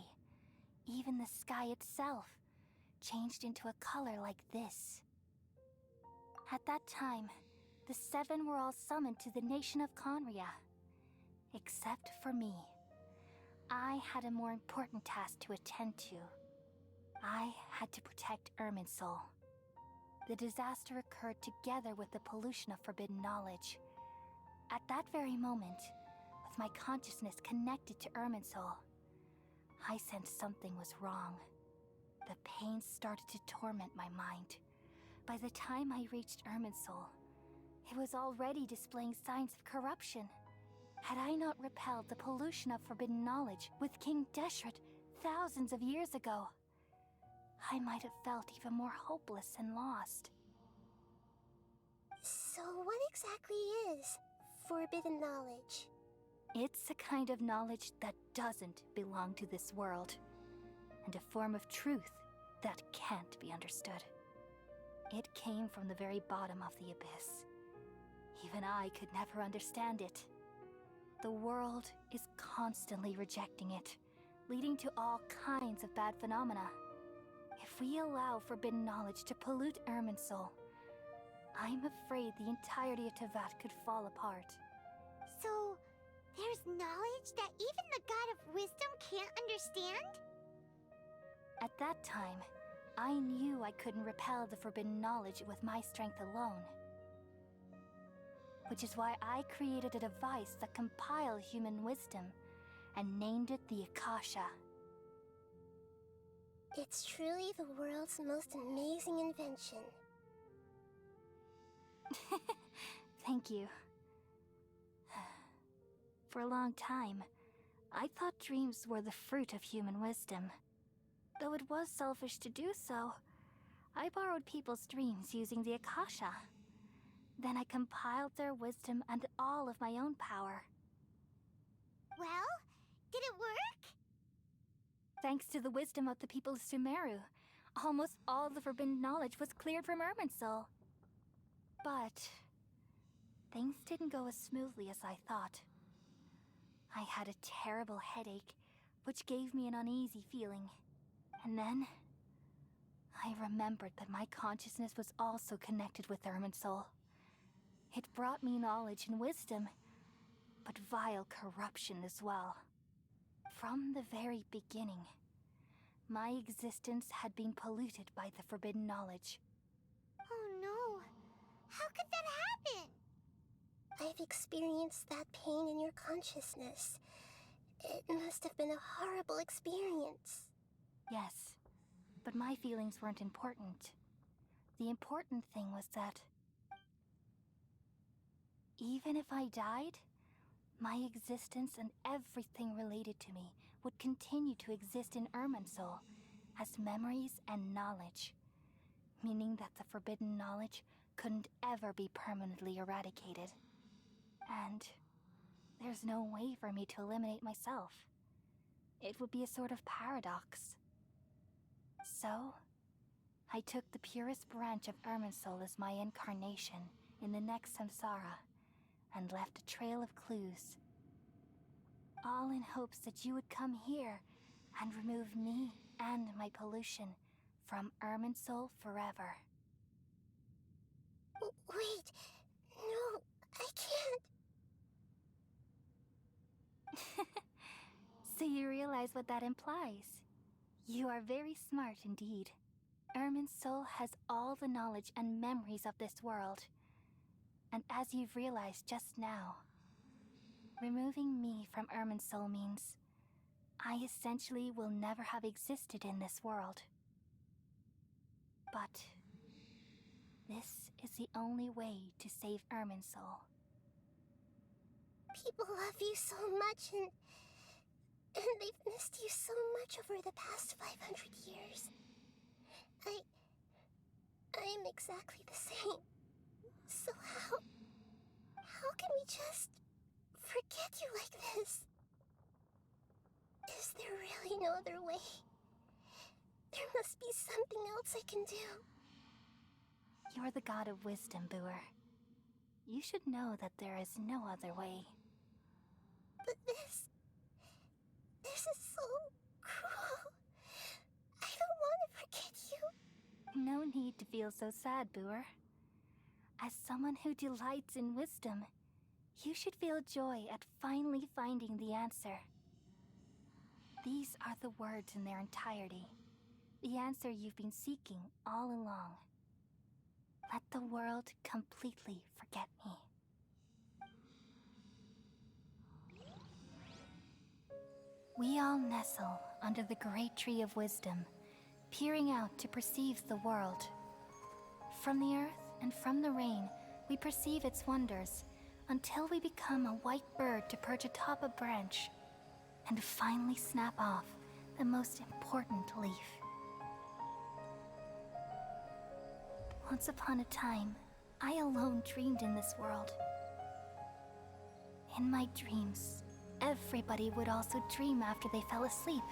even the sky itself, changed into a color like this. At that time, the seven were all summoned to the nation of Conria. Except for me. I had a more important task to attend to. I had to protect Irminsul. The disaster occurred together with the pollution of forbidden knowledge. At that very moment, with my consciousness connected to Irminsul, I sensed something was wrong. The pain started to torment my mind. By the time I reached Irminsul, it was already displaying signs of corruption. Had I not repelled the pollution of forbidden knowledge with King Deshret thousands of years ago, I might have felt even more hopeless and lost. So what exactly is forbidden knowledge? It's a kind of knowledge that doesn't belong to this world, and a form of truth that can't be understood. It came from the very bottom of the abyss. Even I could never understand it. The world is constantly rejecting it, leading to all kinds of bad phenomena. If we allow forbidden knowledge to pollute Irminsul, I'm afraid the entirety of Tevat could fall apart. So, there's knowledge that even the God of Wisdom can't understand? At that time, I knew I couldn't repel the forbidden knowledge with my strength alone. Which is why I created a device that compiled human wisdom and named it the Akasha. It's truly the world's most amazing invention. Thank you. For a long time, I thought dreams were the fruit of human wisdom. Though it was selfish to do so, I borrowed people's dreams using the Akasha. Then I compiled their wisdom and all of my own power. Well, did it work? Thanks to the wisdom of the people of Sumeru, almost all the forbidden knowledge was cleared from Irminsul. But things didn't go as smoothly as I thought. I had a terrible headache, which gave me an uneasy feeling. And then I remembered that my consciousness was also connected with Irminsul. It brought me knowledge and wisdom, but vile corruption as well. From the very beginning, my existence had been polluted by the forbidden knowledge. Oh no. How could that happen? I've experienced that pain in your consciousness. It must have been a horrible experience. Yes, but my feelings weren't important. The important thing was that even if I died, my existence and everything related to me would continue to exist in Irminsul as memories and knowledge, meaning that the forbidden knowledge couldn't ever be permanently eradicated. And there's no way for me to eliminate myself. It would be a sort of paradox. So, I took the purest branch of Irminsul as my incarnation in the next samsara, and left a trail of clues. All in hopes that you would come here and remove me and my pollution from Irminsul forever. Wait, no, I can't. So you realize what that implies. You are very smart indeed. Irminsul has all the knowledge and memories of this world. And as you've realized just now, removing me from Irminsul means I essentially will never have existed in this world. But this is the only way to save Irminsul. People love you so much and they've missed you so much over the past 500 years. I'm exactly the same. So can we just forget you like this? Is there really no other way? There must be something else I can do. You're the god of wisdom, Booer. You should know that there is no other way. But this is so cruel. I don't want to forget you. No need to feel so sad, Booer. As someone who delights in wisdom, you should feel joy at finally finding the answer. These are the words in their entirety. The answer you've been seeking all along. Let the world completely forget me. We all nestle under the great tree of wisdom, peering out to perceive the world. From the earth and from the rain, we perceive its wonders, until we become a white bird to perch atop a branch, and finally snap off the most important leaf. Once upon a time, I alone dreamed in this world. In my dreams, everybody would also dream after they fell asleep.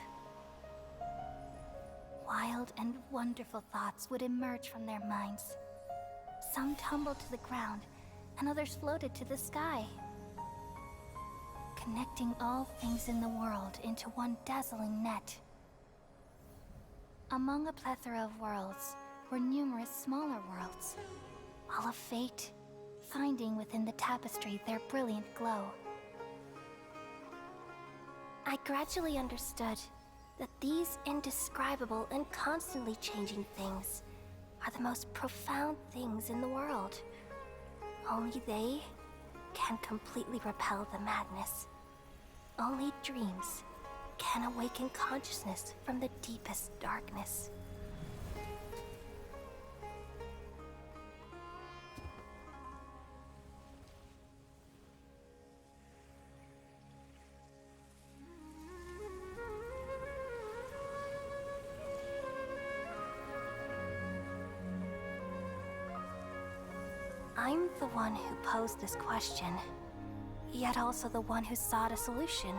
Wild and wonderful thoughts would emerge from their minds. Some tumbled to the ground, and others floated to the sky, connecting all things in the world into one dazzling net. Among a plethora of worlds were numerous smaller worlds, all of fate, finding within the tapestry their brilliant glow. I gradually understood that these indescribable and constantly changing things are the most profound things in the world. Only they can completely repel the madness. Only dreams can awaken consciousness from the deepest darkness. I'm the one who posed this question, yet also the one who sought a solution.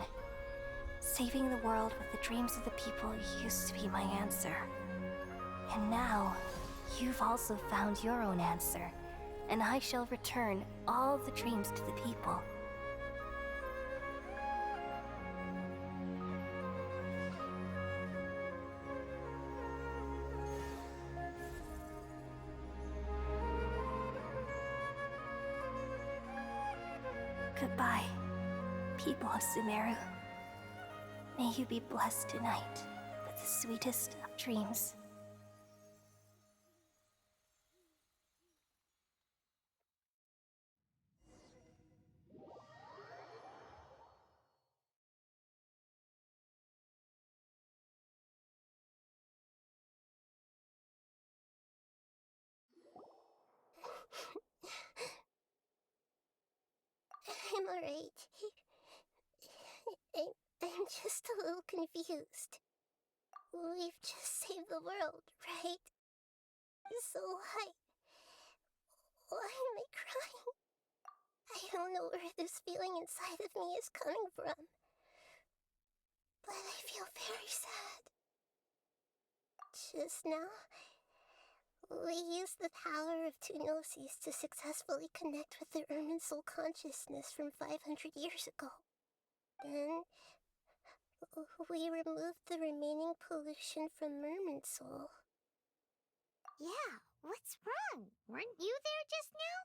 Saving the world with the dreams of the people used to be my answer. And now, you've also found your own answer, and I shall return all the dreams to the people. Goodbye, people of Sumeru. May you be blessed tonight with the sweetest of dreams. I'm alright. I'm just a little confused. We've just saved the world, right? So why am I crying? I don't know where this feeling inside of me is coming from, but I feel very sad. Just now, we used the power of two gnosis to successfully connect with the Irminsul consciousness from 500 years ago. Then, we removed the remaining pollution from Irminsul. Yeah, what's wrong? Weren't you there just now?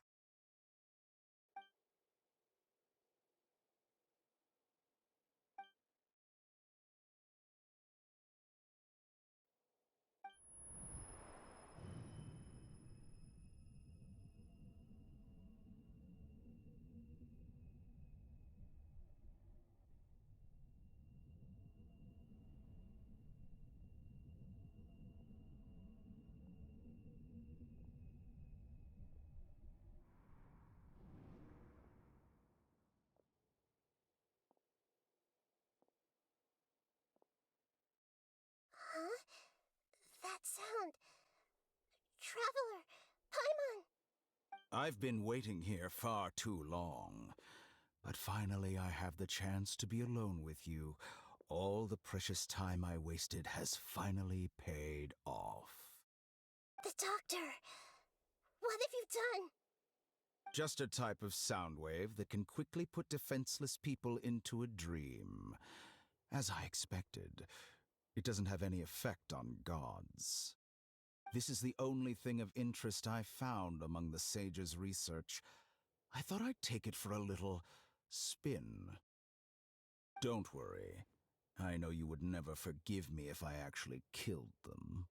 Huh? That sound. Traveler! Paimon! I've been waiting here far too long. But finally I have the chance to be alone with you. All the precious time I wasted has finally paid off. The doctor! What have you done? Just a type of sound wave that can quickly put defenseless people into a dream. As I expected, it doesn't have any effect on gods. This is the only thing of interest I found among the sage's research. I thought I'd take it for a little spin. Don't worry. I know you would never forgive me if I actually killed them.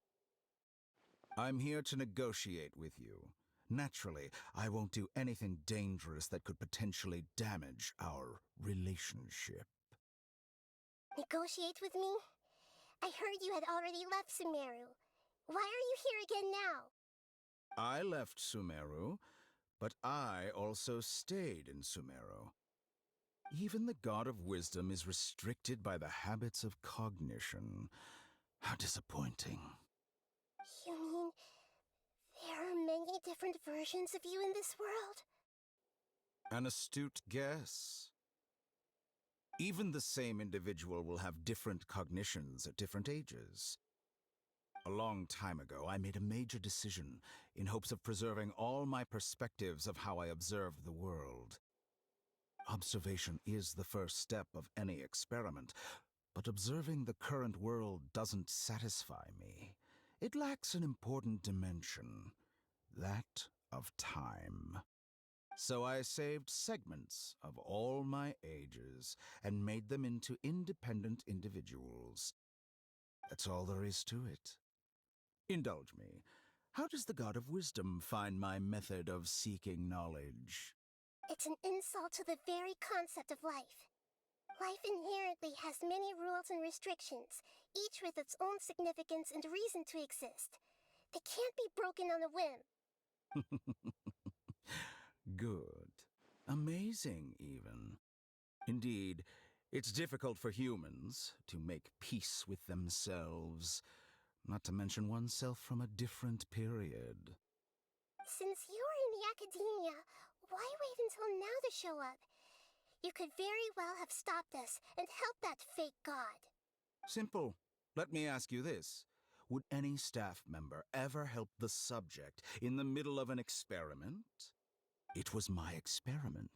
I'm here to negotiate with you. Naturally, I won't do anything dangerous that could potentially damage our relationship. Negotiate with me? I heard you had already left Sumeru. Why are you here again now? I left Sumeru, but I also stayed in Sumeru. Even the God of Wisdom is restricted by the habits of cognition. How disappointing. You mean there are many different versions of you in this world? An astute guess. Even the same individual will have different cognitions at different ages. A long time ago, I made a major decision in hopes of preserving all my perspectives of how I observed the world. Observation is the first step of any experiment, but observing the current world doesn't satisfy me. It lacks an important dimension, that of time. So I saved segments of all my ages and made them into independent individuals. That's all there is to it. Indulge me. How does the God of Wisdom find my method of seeking knowledge? It's an insult to the very concept of life. Life inherently has many rules and restrictions, each with its own significance and reason to exist. They can't be broken on a whim. Good. Amazing, even. Indeed, it's difficult for humans to make peace with themselves, not to mention oneself from a different period. Since you were in the academia, why wait until now to show up? You could very well have stopped us and helped that fake god. Simple. Let me ask you this. Would any staff member ever help the subject in the middle of an experiment? It was my experiment.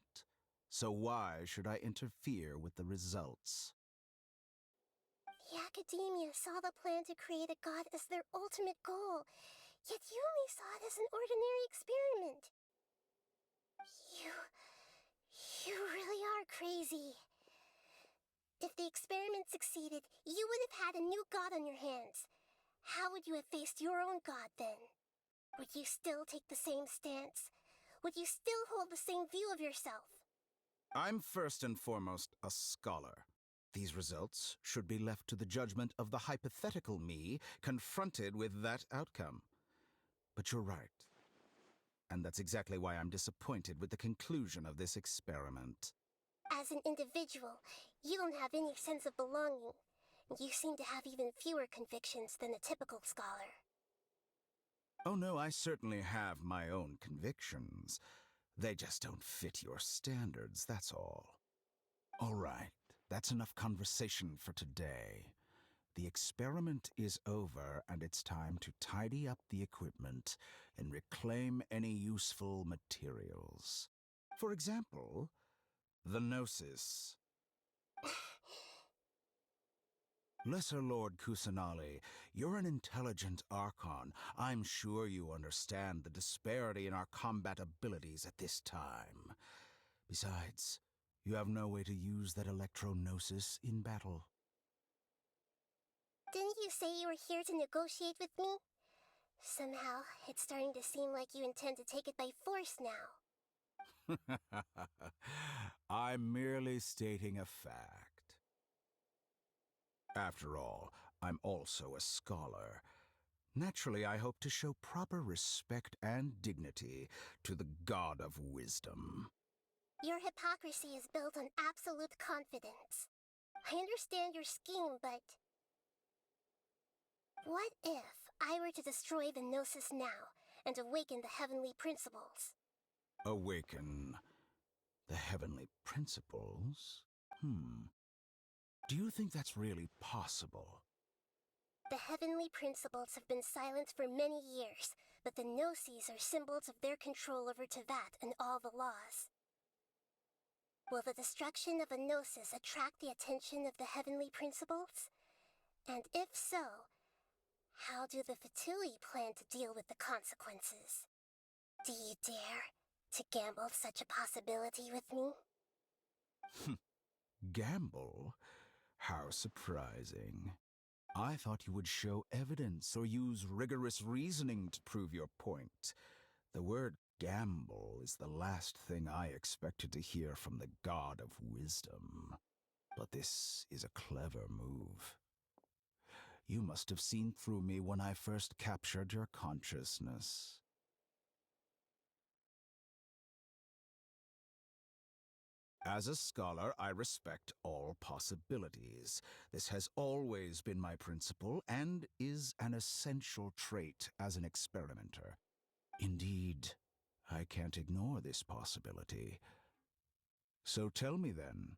So why should I interfere with the results? The academia saw the plan to create a god as their ultimate goal, yet you only saw it as an ordinary experiment. You really are crazy. If the experiment succeeded, you would have had a new god on your hands. How would you have faced your own god then? Would you still take the same stance? Would you still hold the same view of yourself? I'm first and foremost a scholar. These results should be left to the judgment of the hypothetical me confronted with that outcome. But you're right. And that's exactly why I'm disappointed with the conclusion of this experiment. As an individual, you don't have any sense of belonging. You seem to have even fewer convictions than a typical scholar. Oh no, I certainly have my own convictions. They just don't fit your standards, that's all. All right, that's enough conversation for today. The experiment is over, and it's time to tidy up the equipment and reclaim any useful materials. For example, the Gnosis. Lesser Lord Kusanali, you're an intelligent Archon. I'm sure you understand the disparity in our combat abilities at this time. Besides, you have no way to use that Electro-Gnosis in battle. Didn't you say you were here to negotiate with me? Somehow, it's starting to seem like you intend to take it by force now. I'm merely stating a fact. After all, I'm also a scholar. Naturally, I hope to show proper respect and dignity to the God of Wisdom. Your hypocrisy is built on absolute confidence. I understand your scheme, but... what if I were to destroy the Gnosis now and awaken the heavenly principles? Awaken the heavenly principles? Do you think that's really possible? The heavenly principles have been silent for many years, but the Gnosis are symbols of their control over Tevat and all the laws. Will the destruction of a Gnosis attract the attention of the heavenly principles? And if so, how do the Fatui plan to deal with the consequences? Do you dare to gamble such a possibility with me? Gamble? How surprising. I thought you would show evidence or use rigorous reasoning to prove your point. The word gamble is the last thing I expected to hear from the god of wisdom. But this is a clever move. You must have seen through me when I first captured your consciousness. As a scholar, I respect all possibilities. This has always been my principle and is an essential trait as an experimenter. Indeed, I can't ignore this possibility. So tell me then,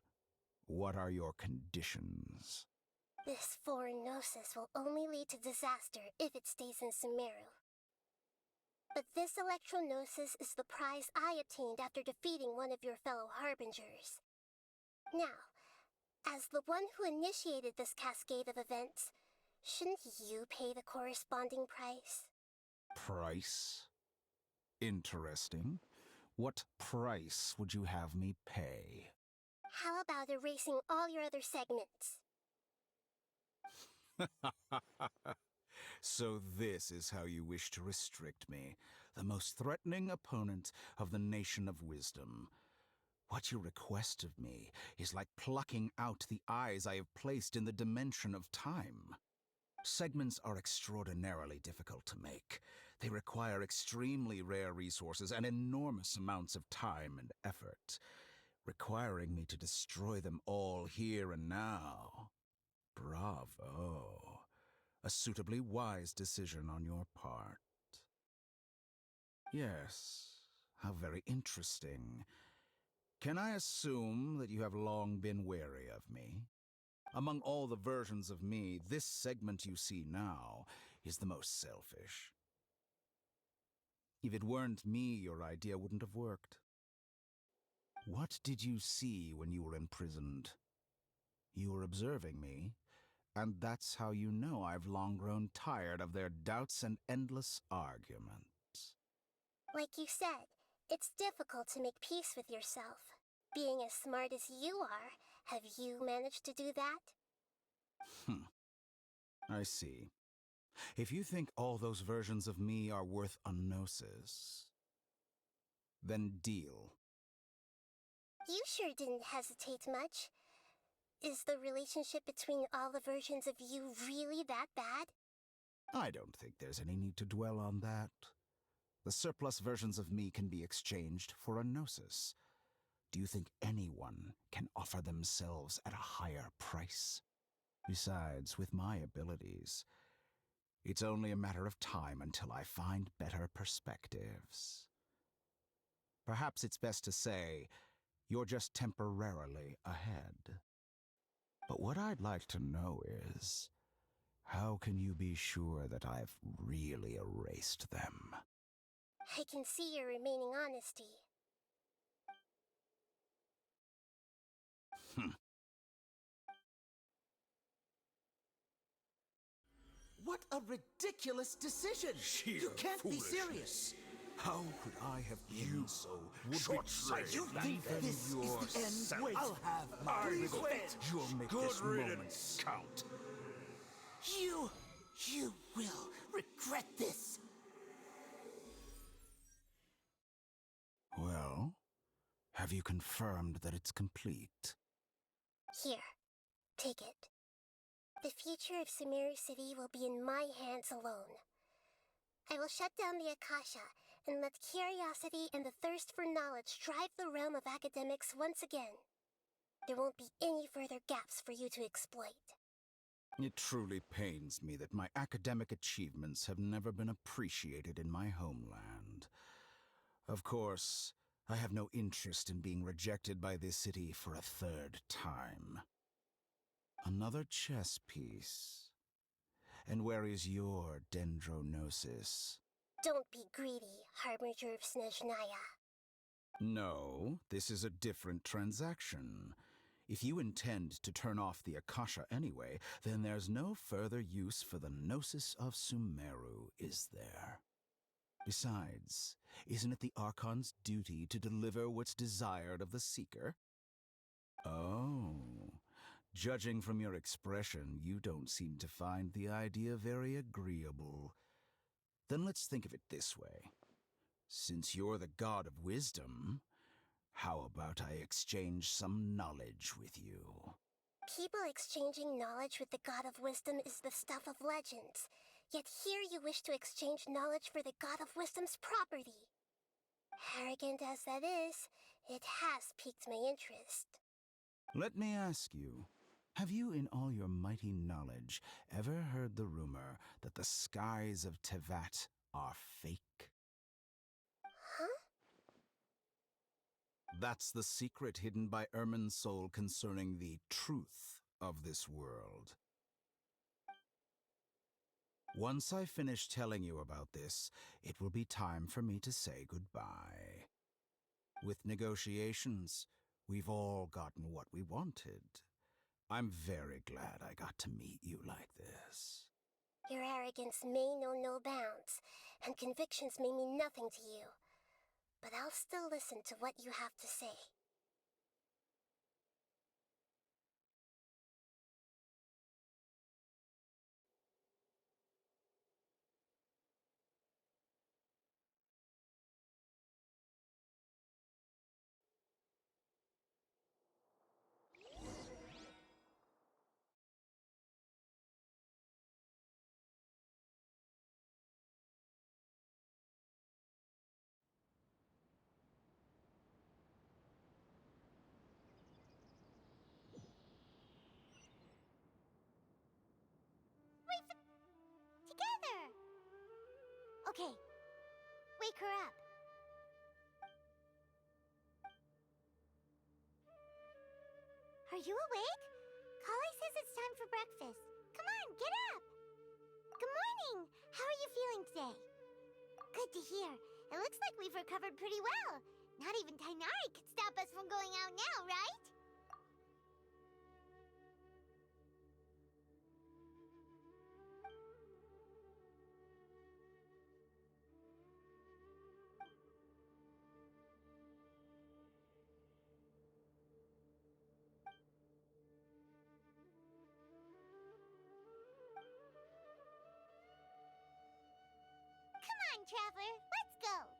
what are your conditions? This foreign Gnosis will only lead to disaster if it stays in Sumeru. But this Electro-Gnosis is the prize I obtained after defeating one of your fellow Harbingers. Now, as the one who initiated this cascade of events, shouldn't you pay the corresponding price? Price? Interesting. What price would you have me pay? How about erasing all your other segments? So this is how you wish to restrict me, the most threatening opponent of the Nation of Wisdom. What you request of me is like plucking out the eyes I have placed in the dimension of time. Segments are extraordinarily difficult to make. They require extremely rare resources and enormous amounts of time and effort, requiring me to destroy them all here and now. Bravo. A suitably wise decision on your part. Yes, how very interesting. Can I assume that you have long been wary of me? Among all the versions of me, this segment you see now is the most selfish. If it weren't me, your idea wouldn't have worked. What did you see when you were imprisoned? You were observing me, and that's how you know I've long grown tired of their doubts and endless arguments. Like you said, it's difficult to make peace with yourself. Being as smart as you are, have you managed to do that? I see. If you think all those versions of me are worth a gnosis, then deal. You sure didn't hesitate much. Is the relationship between all the versions of you really that bad? I don't think there's any need to dwell on that. The surplus versions of me can be exchanged for a gnosis. Do you think anyone can offer themselves at a higher price? Besides, with my abilities, it's only a matter of time until I find better perspectives. Perhaps it's best to say, you're just temporarily ahead. But what I'd like to know is, how can you be sure that I've really erased them? I can see your remaining honesty. What a ridiculous decision! You can't be serious! How could I have been so Short-sighted! You think this is the end? Wait, I'll have my quit! You'll make this moment count. You will regret this! Well, have you confirmed that it's complete? Here, take it. The future of Sumeru City will be in my hands alone. I will shut down the Akasha and let curiosity and the thirst for knowledge drive the realm of academics once again. There won't be any further gaps for you to exploit. It truly pains me that my academic achievements have never been appreciated in my homeland. Of course, I have no interest in being rejected by this city for a third time. Another chess piece. And where is your dendronosis? Don't be greedy, Harbinger of Snezhnaya. No, this is a different transaction. If you intend to turn off the Akasha anyway, then there's no further use for the Gnosis of Sumeru, is there? Besides, isn't it the Archon's duty to deliver what's desired of the Seeker? Oh, judging from your expression, you don't seem to find the idea very agreeable. Then let's think of it this way. Since you're the god of wisdom, how about I exchange some knowledge with you? People exchanging knowledge with the God of Wisdom is the stuff of legends. Yet here you wish to exchange knowledge for the God of Wisdom's property. Arrogant as that is, it has piqued my interest. Let me ask you, have you in all your mighty knowledge ever heard the rumor that the skies of Tevat are fake? Huh? That's the secret hidden by Irminsul concerning the truth of this world. Once I finish telling you about this, it will be time for me to say goodbye. With negotiations, we've all gotten what we wanted. I'm very glad I got to meet you like this. Your arrogance may know no bounds, and convictions may mean nothing to you. But I'll still listen to what you have to say. Together! Okay, wake her up. Are you awake? Kali says it's time for breakfast. Come on, get up! Good morning! How are you feeling today? Good to hear. It looks like we've recovered pretty well. Not even Tainari could stop us from going out now, right? Come on, Traveler, let's go!